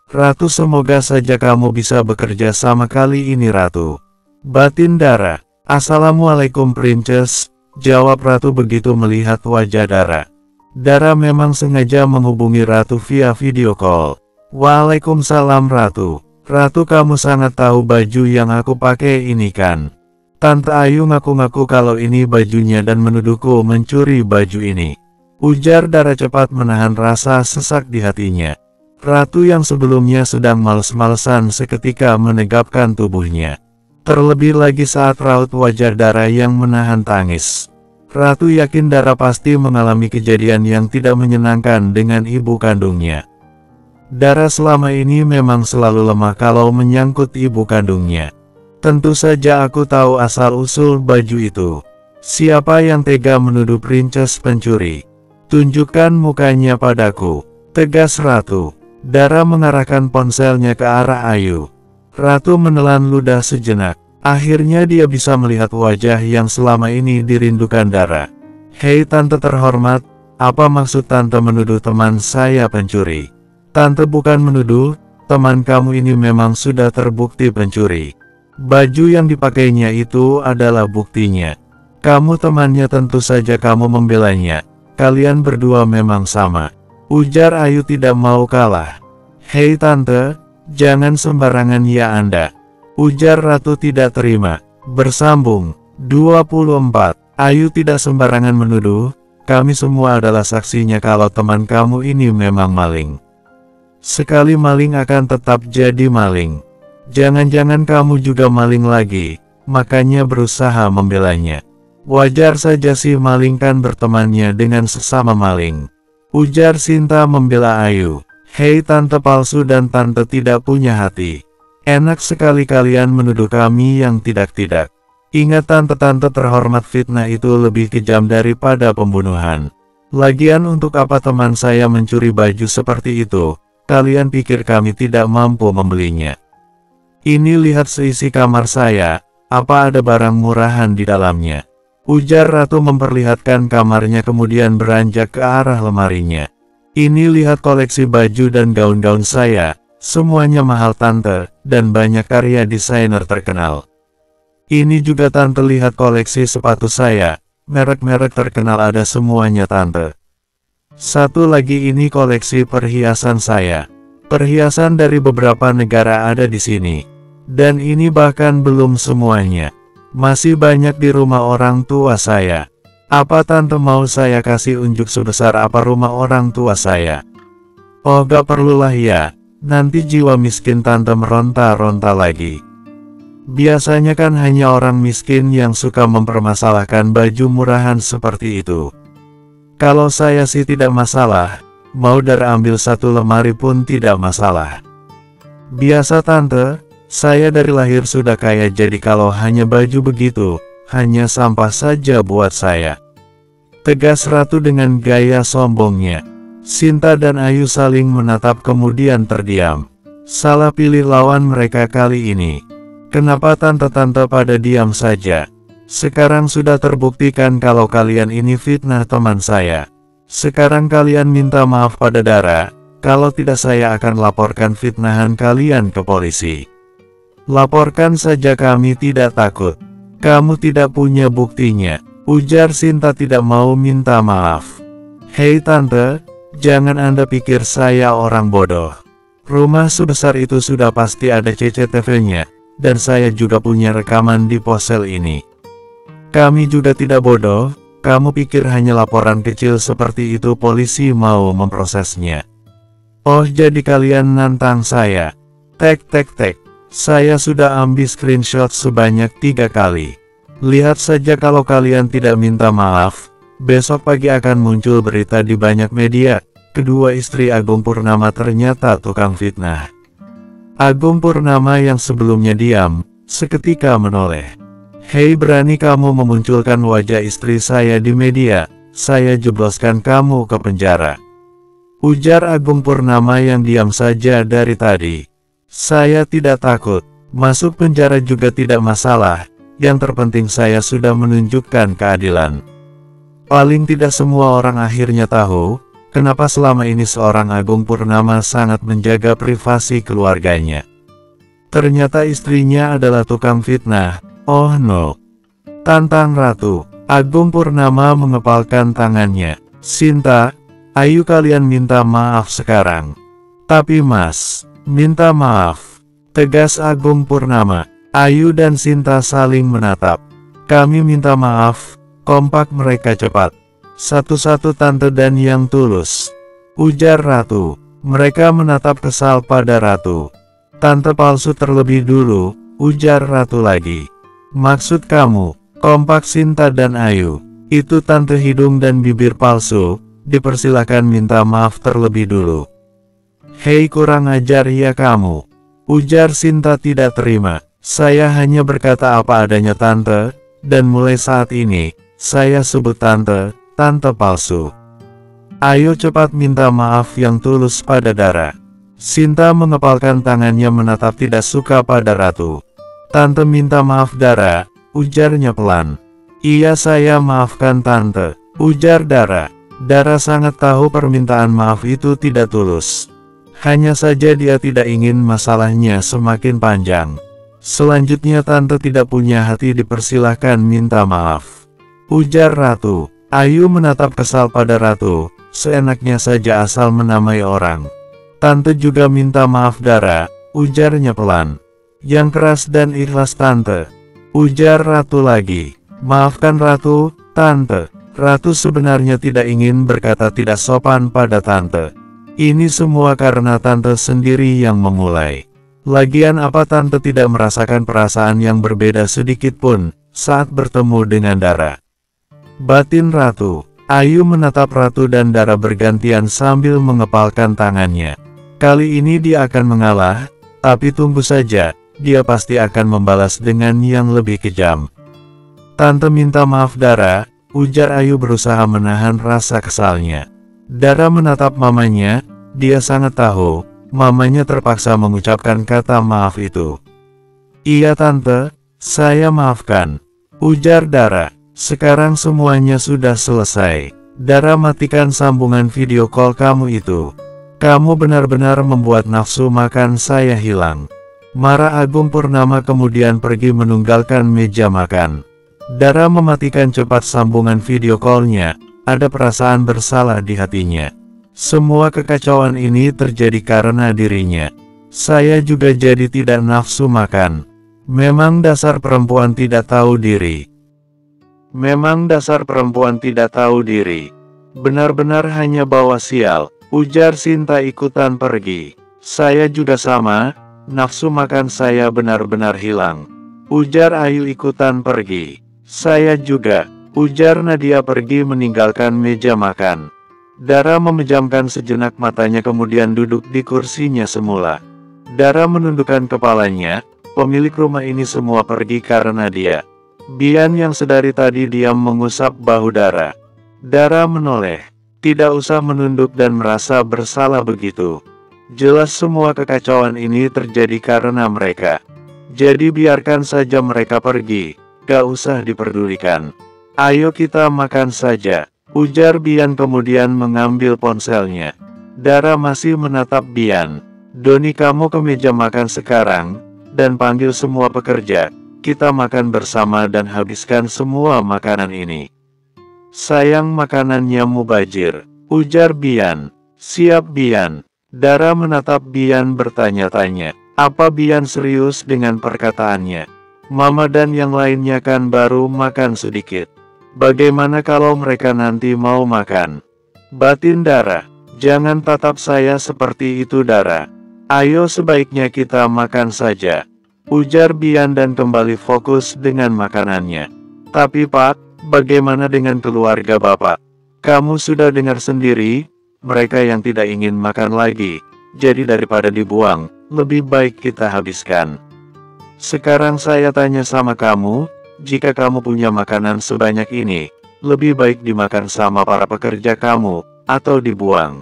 Ratu, semoga saja kamu bisa bekerja sama kali ini Ratu. Batin Dara. Assalamualaikum Princess, jawab Ratu begitu melihat wajah Dara. Dara memang sengaja menghubungi Ratu via video call. Waalaikumsalam Ratu. Ratu, kamu sangat tahu baju yang aku pakai ini kan? Tante Ayu ngaku-ngaku kalau ini bajunya dan menuduhku mencuri baju ini. Ujar Dara cepat menahan rasa sesak di hatinya. Ratu yang sebelumnya sedang males-malesan seketika menegapkan tubuhnya. Terlebih lagi saat raut wajah Dara yang menahan tangis. Ratu yakin Dara pasti mengalami kejadian yang tidak menyenangkan dengan ibu kandungnya. Dara selama ini memang selalu lemah kalau menyangkut ibu kandungnya. Tentu saja aku tahu asal-usul baju itu. Siapa yang tega menuduh Princess pencuri? Tunjukkan mukanya padaku. Tegas Ratu. Dara mengarahkan ponselnya ke arah Ayu. Ratu menelan ludah sejenak. Akhirnya dia bisa melihat wajah yang selama ini dirindukan Dara. Hei tante terhormat, apa maksud tante menuduh teman saya pencuri? Tante bukan menuduh, teman kamu ini memang sudah terbukti pencuri. Baju yang dipakainya itu adalah buktinya. Kamu temannya, tentu saja kamu membelanya. Kalian berdua memang sama. Ujar Ayu tidak mau kalah. Hei tante, jangan sembarangan ya Anda. Ujar Ratu tidak terima. Bersambung. 24. Ayu tidak sembarangan menuduh. Kami semua adalah saksinya kalau teman kamu ini memang maling. Sekali maling akan tetap jadi maling. Jangan-jangan kamu juga maling lagi. Makanya berusaha membelanya. Wajar saja sih maling kan bertemannya dengan sesama maling. Ujar Sinta membela Ayu. Hei tante palsu dan tante tidak punya hati. Enak sekali kalian menuduh kami yang tidak-tidak. Ingat tante-tante terhormat, fitnah itu lebih kejam daripada pembunuhan. Lagian untuk apa teman saya mencuri baju seperti itu? Kalian pikir kami tidak mampu membelinya? Ini lihat seisi kamar saya, apa ada barang murahan di dalamnya? Ujar Ratu memperlihatkan kamarnya kemudian beranjak ke arah lemarinya. Ini lihat koleksi baju dan gaun-gaun saya, semuanya mahal tante, dan banyak karya desainer terkenal. Ini juga tante, lihat koleksi sepatu saya, merek-merek terkenal ada semuanya tante. Satu lagi, ini koleksi perhiasan saya. Perhiasan dari beberapa negara ada di sini. Dan ini bahkan belum semuanya. Masih banyak di rumah orang tua saya. Apa tante mau saya kasih unjuk sebesar apa rumah orang tua saya? Oh, gak perlulah ya. Nanti jiwa miskin tante meronta-ronta lagi. Biasanya kan hanya orang miskin yang suka mempermasalahkan baju murahan seperti itu. Kalau saya sih tidak masalah, mau ambil satu lemari pun tidak masalah. Biasa tante, saya dari lahir sudah kaya, jadi kalau hanya baju begitu, hanya sampah saja buat saya. Tegas Ratu dengan gaya sombongnya. Sinta dan Ayu saling menatap kemudian terdiam. Salah pilih lawan mereka kali ini. Kenapa tante-tante pada diam saja? Sekarang sudah terbuktikan kalau kalian ini fitnah teman saya. Sekarang kalian minta maaf pada Dara, kalau tidak saya akan laporkan fitnahan kalian ke polisi. Laporkan saja, kami tidak takut. Kamu tidak punya buktinya, ujar Sinta tidak mau minta maaf. Hei tante, jangan Anda pikir saya orang bodoh. Rumah sebesar itu sudah pasti ada CCTV-nya, dan saya juga punya rekaman di ponsel ini. Kami juga tidak bodoh, kamu pikir hanya laporan kecil seperti itu polisi mau memprosesnya? Oh, jadi kalian nantang saya? Tek, saya sudah ambil screenshot sebanyak 3 kali. Lihat saja, kalau kalian tidak minta maaf, besok pagi akan muncul berita di banyak media, kedua istri Agung Purnama ternyata tukang fitnah. Agung Purnama yang sebelumnya diam, seketika menoleh. Hei, berani kamu memunculkan wajah istri saya di media, saya jebloskan kamu ke penjara. Ujar Agung Purnama yang diam saja dari tadi. Saya tidak takut, masuk penjara juga tidak masalah, yang terpenting saya sudah menunjukkan keadilan. Paling tidak semua orang akhirnya tahu, kenapa selama ini seorang Agung Purnama sangat menjaga privasi keluarganya. Ternyata istrinya adalah tukang fitnah. Oh no! Tantang Ratu. Agung Purnama mengepalkan tangannya. Sinta, Ayu, kalian minta maaf sekarang. Tapi Mas, minta maaf. Tegas Agung Purnama. Ayu dan Sinta saling menatap. Kami minta maaf, kompak mereka cepat. Satu-satu tante dan yang tulus. Ujar Ratu. Mereka menatap kesal pada Ratu. Tante palsu terlebih dulu, ujar Ratu lagi. Maksud kamu, kompak Sinta dan Ayu, itu tante hidung dan bibir palsu, dipersilakan minta maaf terlebih dulu. Hei, kurang ajar ya kamu, ujar Sinta tidak terima. Saya hanya berkata apa adanya tante, dan mulai saat ini, saya sebut tante palsu. Ayo cepat minta maaf yang tulus pada Dara. Sinta mengepalkan tangannya menatap tidak suka pada Ratu. Tante minta maaf Dara, ujarnya pelan. Iya, saya maafkan tante, ujar Dara. Dara sangat tahu permintaan maaf itu tidak tulus. Hanya saja dia tidak ingin masalahnya semakin panjang. Selanjutnya tante tidak punya hati, dipersilahkan minta maaf, ujar Ratu. Ayu menatap kesal pada Ratu, seenaknya saja asal menamai orang. Tante juga minta maaf Dara, ujarnya pelan. Yang keras dan ikhlas tante, ujar Ratu lagi. Maafkan Ratu, tante. Ratu sebenarnya tidak ingin berkata tidak sopan pada tante. Ini semua karena tante sendiri yang memulai. Lagian apa tante tidak merasakan perasaan yang berbeda sedikit pun saat bertemu dengan Dara? Batin Ratu. Ayu menatap Ratu dan Dara bergantian sambil mengepalkan tangannya. Kali ini dia akan mengalah, tapi tunggu saja. Dia pasti akan membalas dengan yang lebih kejam. Tante minta maaf Dara, ujar Ayu berusaha menahan rasa kesalnya. Dara menatap mamanya, dia sangat tahu, mamanya terpaksa mengucapkan kata maaf itu. Iya tante, saya maafkan, ujar Dara. Sekarang semuanya sudah selesai. Dara, matikan sambungan video call kamu itu. Kamu benar-benar membuat nafsu makan saya hilang. Marah Agung Purnama kemudian pergi meninggalkan meja makan. Dara mematikan cepat sambungan video callnya. ada perasaan bersalah di hatinya. Semua kekacauan ini terjadi karena dirinya. Saya juga jadi tidak nafsu makan. Memang dasar perempuan tidak tahu diri. Memang dasar perempuan tidak tahu diri. Benar-benar hanya bawa sial, ujar Sinta ikutan pergi. Saya juga sama, nafsu makan saya benar-benar hilang. Ujar Ayu ikutan pergi. Saya juga, ujar Nadia pergi meninggalkan meja makan. Dara memejamkan sejenak matanya kemudian duduk di kursinya semula. Dara menundukkan kepalanya, pemilik rumah ini semua pergi karena dia. Bian yang sedari tadi diam mengusap bahu Dara. Dara menoleh, tidak usah menunduk dan merasa bersalah begitu. Jelas semua kekacauan ini terjadi karena mereka. Jadi biarkan saja mereka pergi, gak usah diperdulikan. Ayo kita makan saja. Ujar Bian kemudian mengambil ponselnya. Dara masih menatap Bian. Doni kamu ke meja makan sekarang, dan panggil semua pekerja. Kita makan bersama dan habiskan semua makanan ini. Sayang makanannya mubazir, ujar Bian. Siap Bian. Dara menatap Bian bertanya-tanya. Apa Bian serius dengan perkataannya? Mama dan yang lainnya kan baru makan sedikit. Bagaimana kalau mereka nanti mau makan? Batin Dara, jangan tatap saya seperti itu Dara. Ayo sebaiknya kita makan saja. Ujar Bian dan kembali fokus dengan makanannya. Tapi Pak, bagaimana dengan keluarga Bapak? Kamu sudah dengar sendiri, mereka yang tidak ingin makan lagi. Jadi daripada dibuang, lebih baik kita habiskan. Sekarang saya tanya sama kamu, jika kamu punya makanan sebanyak ini, lebih baik dimakan sama para pekerja kamu, atau dibuang.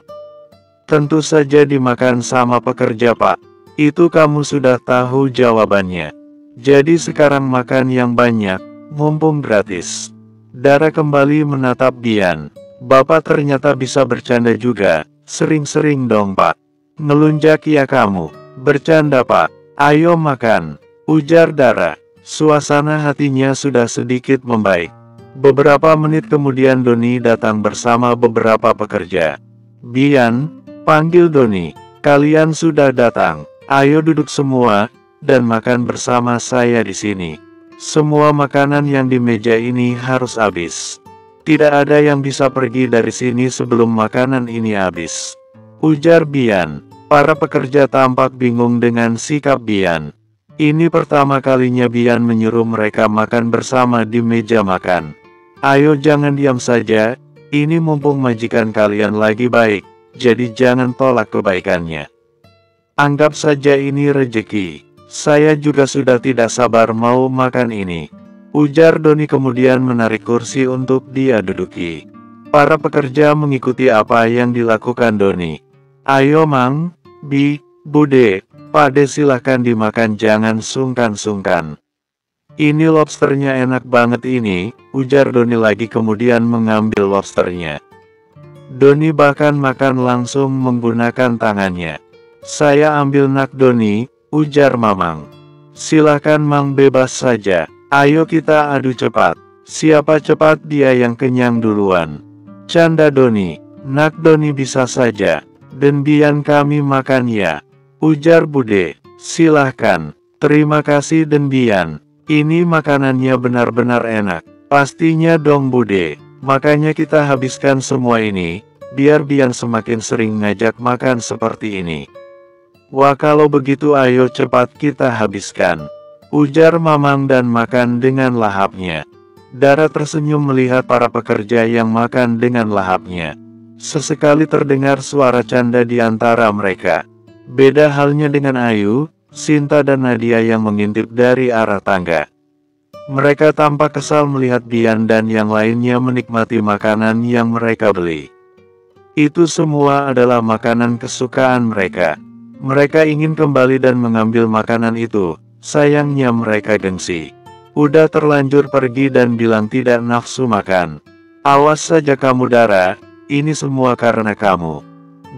Tentu saja dimakan sama pekerja Pak. Itu kamu sudah tahu jawabannya. Jadi sekarang makan yang banyak, mumpung gratis. Dara kembali menatap Bian. Bapak ternyata bisa bercanda juga, sering-sering dong Pak. Ngelunjak ya kamu. Bercanda Pak. Ayo makan. Ujar Dara. Suasana hatinya sudah sedikit membaik. Beberapa menit kemudian Doni datang bersama beberapa pekerja. Bian, panggil Doni. Kalian sudah datang. Ayo duduk semua, dan makan bersama saya di sini. Semua makanan yang di meja ini harus habis. Tidak ada yang bisa pergi dari sini sebelum makanan ini habis. Ujar Bian. Para pekerja tampak bingung dengan sikap Bian. Ini pertama kalinya Bian menyuruh mereka makan bersama di meja makan. Ayo jangan diam saja, ini mumpung majikan kalian lagi baik, jadi jangan tolak kebaikannya. Anggap saja ini rejeki, saya juga sudah tidak sabar mau makan ini. Ujar Doni kemudian menarik kursi untuk dia duduki. Para pekerja mengikuti apa yang dilakukan Doni. Ayo Mang, Bi, Bude, Pade silahkan dimakan jangan sungkan-sungkan. Ini lobsternya enak banget ini, ujar Doni lagi kemudian mengambil lobsternya. Doni bahkan makan langsung menggunakan tangannya. Saya ambil nak Doni, ujar Mamang. Silahkan Mang bebas saja, ayo kita adu cepat. Siapa cepat dia yang kenyang duluan. Canda Doni, nak Doni bisa saja, dan Bian kami makan ya. Ujar Bude, silahkan, terima kasih Den Bian, ini makanannya benar-benar enak, pastinya dong Bude, makanya kita habiskan semua ini, biar Bian semakin sering ngajak makan seperti ini. Wah kalau begitu ayo cepat kita habiskan, ujar Mamang dan makan dengan lahapnya. Dara tersenyum melihat para pekerja yang makan dengan lahapnya. Sesekali terdengar suara canda di antara mereka. Beda halnya dengan Ayu, Sinta dan Nadia yang mengintip dari arah tangga. Mereka tampak kesal melihat Bian dan yang lainnya menikmati makanan yang mereka beli. Itu semua adalah makanan kesukaan mereka. Mereka ingin kembali dan mengambil makanan itu, sayangnya mereka gengsi. Udah terlanjur pergi dan bilang tidak nafsu makan. Awas saja kamu Dara, ini semua karena kamu.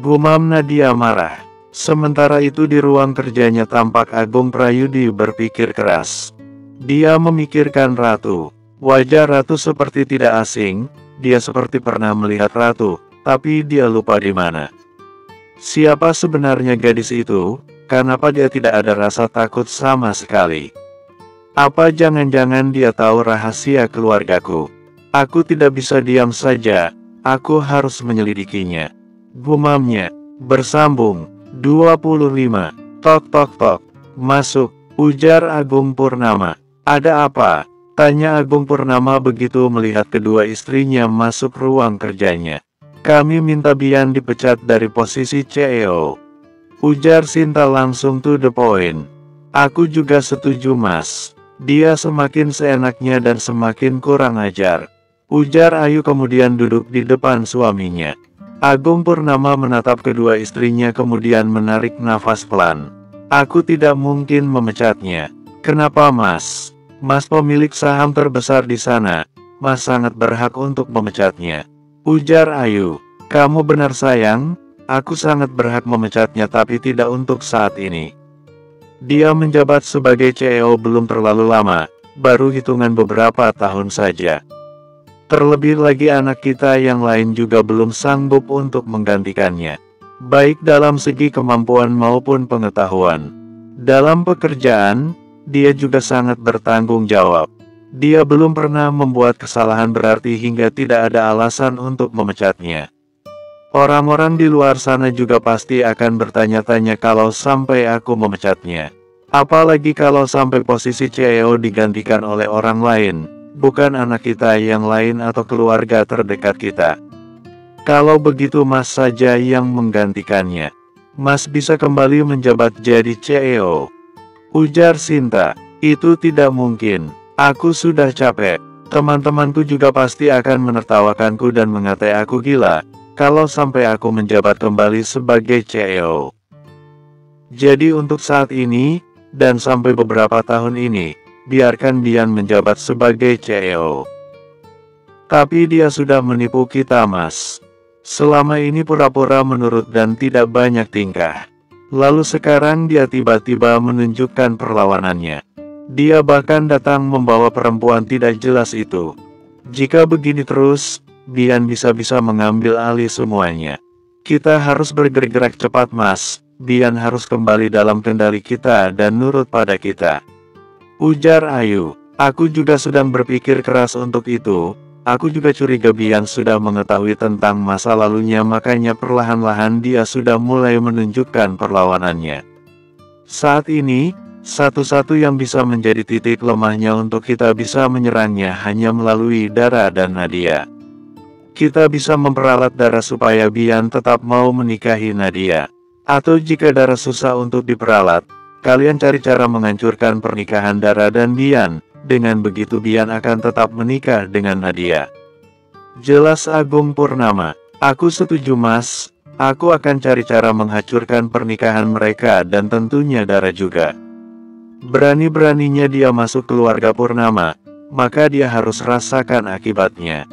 Gumam Nadia marah. Sementara itu di ruang kerjanya tampak Agung Prayudi berpikir keras. Dia memikirkan Ratu. Wajah Ratu seperti tidak asing, dia seperti pernah melihat ratu, tapi dia lupa di mana. Siapa sebenarnya gadis itu? Kenapa dia tidak ada rasa takut sama sekali? Apa jangan-jangan dia tahu rahasia keluargaku? Aku tidak bisa diam saja, aku harus menyelidikinya. Gumamnya, bersambung, 25, tok tok tok, masuk, ujar Agung Purnama. Ada apa? Tanya Agung Purnama begitu melihat kedua istrinya masuk ruang kerjanya. Kami minta Bian dipecat dari posisi CEO. Ujar Sinta langsung to the point. Aku juga setuju mas. Dia semakin seenaknya dan semakin kurang ajar. Ujar Ayu kemudian duduk di depan suaminya. Agung Purnama menatap kedua istrinya kemudian menarik nafas pelan. Aku tidak mungkin memecatnya. Kenapa mas? Mas pemilik saham terbesar di sana. Mas sangat berhak untuk memecatnya. Ujar Ayu. Kamu benar sayang, aku sangat berhak memecatnya tapi tidak untuk saat ini. Dia menjabat sebagai CEO belum terlalu lama, baru hitungan beberapa tahun saja. Terlebih lagi anak kita yang lain juga belum sanggup untuk menggantikannya. Baik dalam segi kemampuan maupun pengetahuan. Dalam pekerjaan, dia juga sangat bertanggung jawab. Dia belum pernah membuat kesalahan berarti hingga tidak ada alasan untuk memecatnya. Orang-orang di luar sana juga pasti akan bertanya-tanya kalau sampai aku memecatnya. Apalagi kalau sampai posisi CEO digantikan oleh orang lain. Bukan anak kita yang lain atau keluarga terdekat kita. Kalau begitu mas saja yang menggantikannya. Mas bisa kembali menjabat jadi CEO. Ujar Sinta. Itu tidak mungkin. Aku sudah capek. Teman-temanku juga pasti akan menertawakanku dan mengatai aku gila. Kalau sampai aku menjabat kembali sebagai CEO. Jadi untuk saat ini, dan sampai beberapa tahun ini, biarkan Bian menjabat sebagai CEO. Tapi dia sudah menipu kita mas. Selama ini pura-pura menurut dan tidak banyak tingkah. Lalu sekarang dia tiba-tiba menunjukkan perlawanannya. Dia bahkan datang membawa perempuan tidak jelas itu. Jika begini terus, Bian bisa-bisa mengambil alih semuanya. Kita harus bergerak cepat mas. Bian harus kembali dalam kendali kita dan nurut pada kita. Ujar Ayu. Aku juga sedang berpikir keras untuk itu. Aku juga curiga Bian sudah mengetahui tentang masa lalunya, makanya perlahan-lahan dia sudah mulai menunjukkan perlawanannya. Saat ini, satu-satu yang bisa menjadi titik lemahnya untuk kita bisa menyerangnya hanya melalui Dara dan Nadia. Kita bisa memperalat Dara supaya Bian tetap mau menikahi Nadia. Atau jika Dara susah untuk diperalat, kalian cari cara menghancurkan pernikahan Dara dan Bian. Dengan begitu Bian akan tetap menikah dengan Nadia. Jelas Agung Purnama. Aku setuju mas. Aku akan cari cara menghancurkan pernikahan mereka dan tentunya Dara juga. Berani-beraninya dia masuk keluarga Purnama, maka dia harus rasakan akibatnya.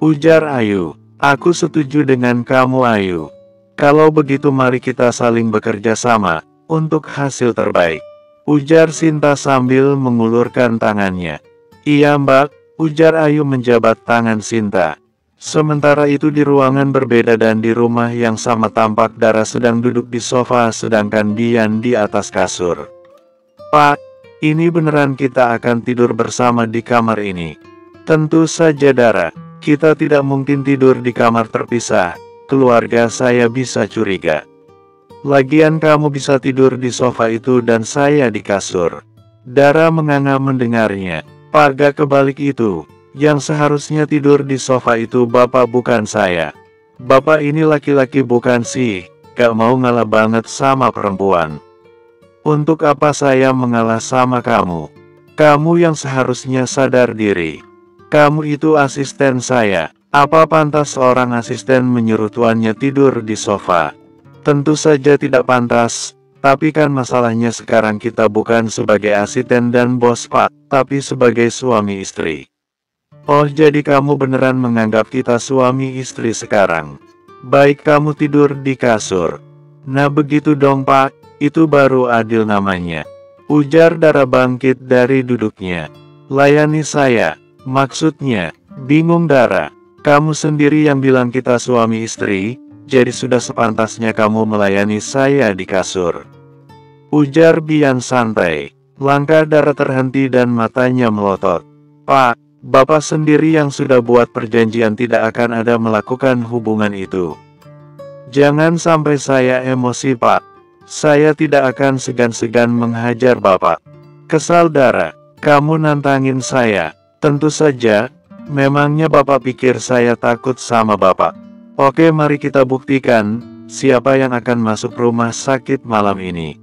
Ujar Ayu. Aku setuju dengan kamu Ayu. Kalau begitu mari kita saling bekerja sama untuk hasil terbaik. Ujar Sinta sambil mengulurkan tangannya. Iya mbak, ujar Ayu menjabat tangan Sinta. Sementara itu di ruangan berbeda dan di rumah yang sama tampak Dara sedang duduk di sofa sedangkan Bian di atas kasur. Pak, ini beneran kita akan tidur bersama di kamar ini? Tentu saja Dara, kita tidak mungkin tidur di kamar terpisah, keluarga saya bisa curiga. Lagian kamu bisa tidur di sofa itu dan saya di kasur. Dara menganga mendengarnya. Pak gak kebalik itu. Yang seharusnya tidur di sofa itu bapak bukan saya. Bapak ini laki-laki bukan sih. Gak mau ngalah banget sama perempuan. Untuk apa saya mengalah sama kamu? Kamu yang seharusnya sadar diri. Kamu itu asisten saya. Apa pantas seorang asisten menyuruh tuannya tidur di sofa? Tentu saja tidak pantas, tapi kan masalahnya sekarang kita bukan sebagai asisten dan bos pak, tapi sebagai suami istri. Oh jadi kamu beneran menganggap kita suami istri sekarang? Baik kamu tidur di kasur. Nah begitu dong pak, itu baru adil namanya. Ujar Dara bangkit dari duduknya. Layani saya, maksudnya, bingung Dara. Kamu sendiri yang bilang kita suami istri, jadi sudah sepantasnya kamu melayani saya di kasur. Ujar Bian santai. Langkah Dara terhenti dan matanya melotot. Pak, Bapak sendiri yang sudah buat perjanjian tidak akan ada melakukan hubungan itu. Jangan sampai saya emosi, Pak. Saya tidak akan segan-segan menghajar Bapak. Kesal Dara. Kamu nantangin saya. Tentu saja, memangnya Bapak pikir saya takut sama Bapak? Oke, mari kita buktikan, siapa yang akan masuk rumah sakit malam ini.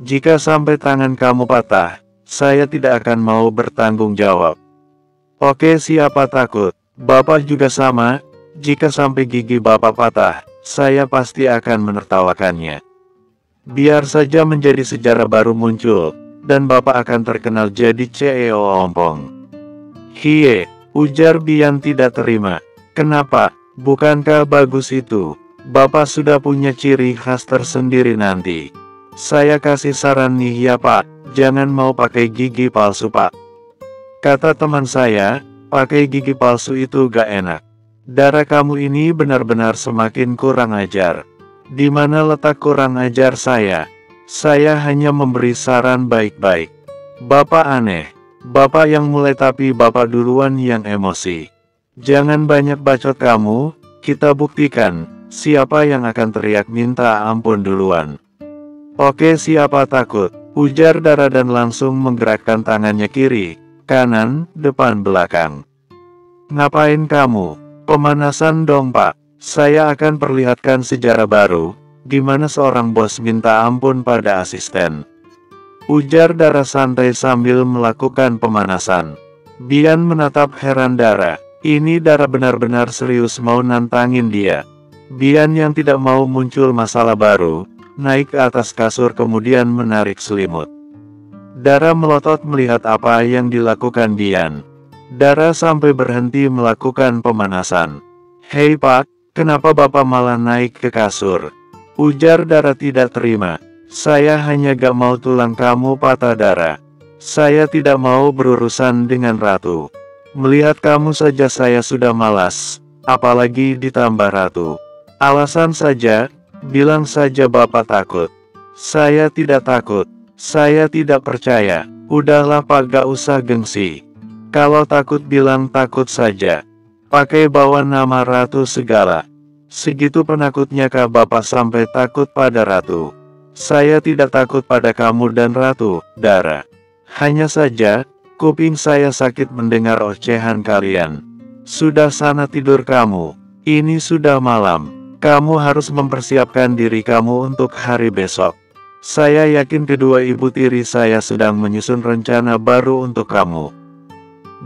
Jika sampai tangan kamu patah, saya tidak akan mau bertanggung jawab. Oke, siapa takut? Bapak juga sama, jika sampai gigi Bapak patah, saya pasti akan menertawakannya. Biar saja menjadi sejarah baru muncul, dan Bapak akan terkenal jadi CEO ompong. Hie, ujar Bian tidak terima. Kenapa? Bukankah bagus itu? Bapak sudah punya ciri khas tersendiri nanti. Saya kasih saran nih ya Pak, jangan mau pakai gigi palsu Pak. Kata teman saya, pakai gigi palsu itu gak enak. Dara kamu ini benar-benar semakin kurang ajar. Di mana letak kurang ajar saya? Saya hanya memberi saran baik-baik. Bapak aneh. Bapak yang mulai tapi Bapak duluan yang emosi. Jangan banyak bacot kamu, kita buktikan, siapa yang akan teriak minta ampun duluan. Oke, siapa takut? Ujar Dara dan langsung menggerakkan tangannya kiri, kanan, depan belakang. Ngapain kamu? Pemanasan dong Pak. Saya akan perlihatkan sejarah baru, gimana seorang bos minta ampun pada asisten. Ujar Dara santai sambil melakukan pemanasan. Bian menatap heran Dara. Ini Dara benar-benar serius mau nantangin dia. Bian yang tidak mau muncul masalah baru, naik ke atas kasur kemudian menarik selimut. Dara melotot melihat apa yang dilakukan Bian. Dara sampai berhenti melakukan pemanasan. Hei Pak, kenapa Bapak malah naik ke kasur? Ujar Dara tidak terima. Saya hanya gak mau tulang kamu patah Dara. Saya tidak mau berurusan dengan Ratu. Melihat kamu saja saya sudah malas, apalagi ditambah Ratu. Alasan saja, bilang saja Bapak takut. Saya tidak takut. Saya tidak percaya. Udahlah Pak, gak usah gengsi. Kalau takut bilang takut saja. Pakai bawa nama Ratu segala. Segitu penakutnya kah Bapak sampai takut pada Ratu? Saya tidak takut pada kamu dan Ratu, Dara. Hanya saja, kuping saya sakit mendengar ocehan kalian. Sudah sana tidur kamu. Ini sudah malam. Kamu harus mempersiapkan diri kamu untuk hari besok. Saya yakin kedua ibu tiri saya sedang menyusun rencana baru untuk kamu.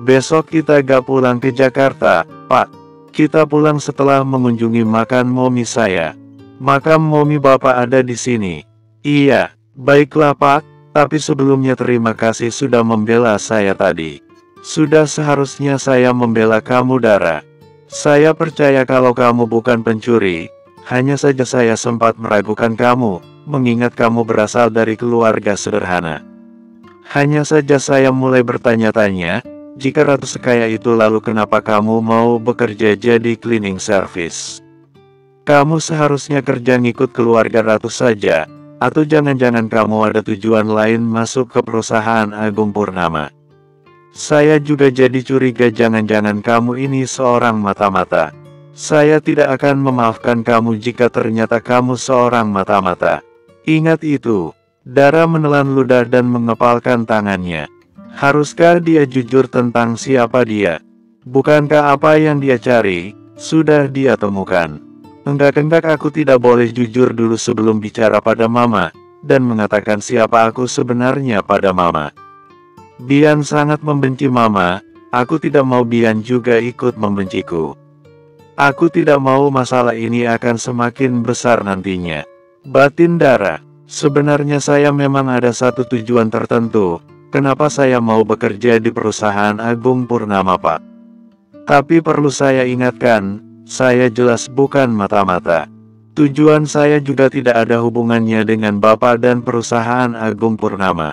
Besok kita gak pulang ke Jakarta, Pak. Kita pulang setelah mengunjungi makam momi saya. Makam momi Bapak ada di sini. Iya, baiklah Pak, tapi sebelumnya terima kasih sudah membela saya tadi. Sudah seharusnya saya membela kamu Dara. Saya percaya kalau kamu bukan pencuri, hanya saja saya sempat meragukan kamu, mengingat kamu berasal dari keluarga sederhana. Hanya saja saya mulai bertanya-tanya, jika Ratu sekaya itu lalu kenapa kamu mau bekerja jadi cleaning service? Kamu seharusnya kerja ngikut keluarga Ratu saja, atau jangan-jangan kamu ada tujuan lain masuk ke perusahaan Agung Purnama? Saya juga jadi curiga jangan-jangan kamu ini seorang mata-mata. Saya tidak akan memaafkan kamu jika ternyata kamu seorang mata-mata. Ingat itu. Dara menelan ludah dan mengepalkan tangannya. Haruskah dia jujur tentang siapa dia? Bukankah apa yang dia cari, sudah dia temukan? Enggak-enggak aku tidak boleh jujur dulu sebelum bicara pada Mama, dan mengatakan siapa aku sebenarnya pada Mama. Bian sangat membenci Mama, aku tidak mau Bian juga ikut membenciku. Aku tidak mau masalah ini akan semakin besar nantinya. Batin Dara, sebenarnya saya memang ada satu tujuan tertentu, kenapa saya mau bekerja di perusahaan Agung Purnama Pak. Tapi perlu saya ingatkan, saya jelas bukan mata-mata. Tujuan saya juga tidak ada hubungannya dengan Bapak dan perusahaan Agung Purnama.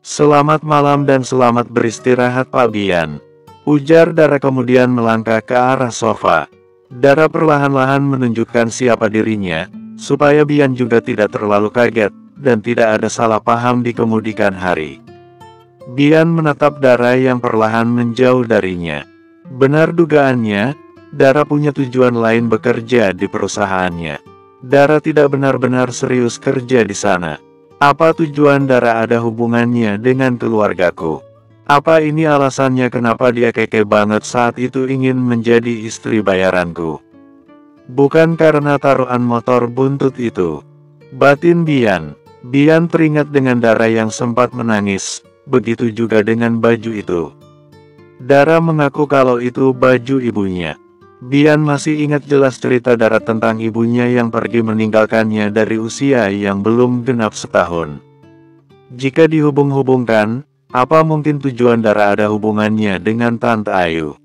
Selamat malam dan selamat beristirahat Pak Bian. Ujar Dara kemudian melangkah ke arah sofa. Dara perlahan-lahan menunjukkan siapa dirinya, supaya Bian juga tidak terlalu kaget, dan tidak ada salah paham di kemudian hari. Bian menatap Dara yang perlahan menjauh darinya. Benar dugaannya, Dara punya tujuan lain bekerja di perusahaannya. Dara tidak benar-benar serius kerja di sana. Apa tujuan Dara ada hubungannya dengan keluargaku? Apa ini alasannya kenapa dia keke banget saat itu ingin menjadi istri bayaranku? Bukan karena taruhan motor buntut itu. Batin Bian. Bian teringat dengan Dara yang sempat menangis, begitu juga dengan baju itu. Dara mengaku kalau itu baju ibunya. Bian masih ingat jelas cerita Dara tentang ibunya yang pergi meninggalkannya dari usia yang belum genap setahun. Jika dihubung-hubungkan, apa mungkin tujuan Dara ada hubungannya dengan Tante Ayu?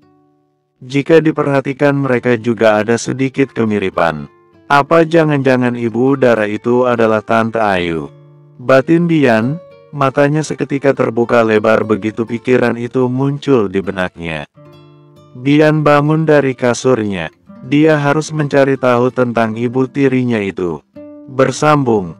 Jika diperhatikan mereka juga ada sedikit kemiripan. Apa jangan-jangan ibu Dara itu adalah Tante Ayu? Batin Bian, matanya seketika terbuka lebar begitu pikiran itu muncul di benaknya. Bian bangun dari kasurnya. Dia harus mencari tahu tentang ibu tirinya itu. Bersambung.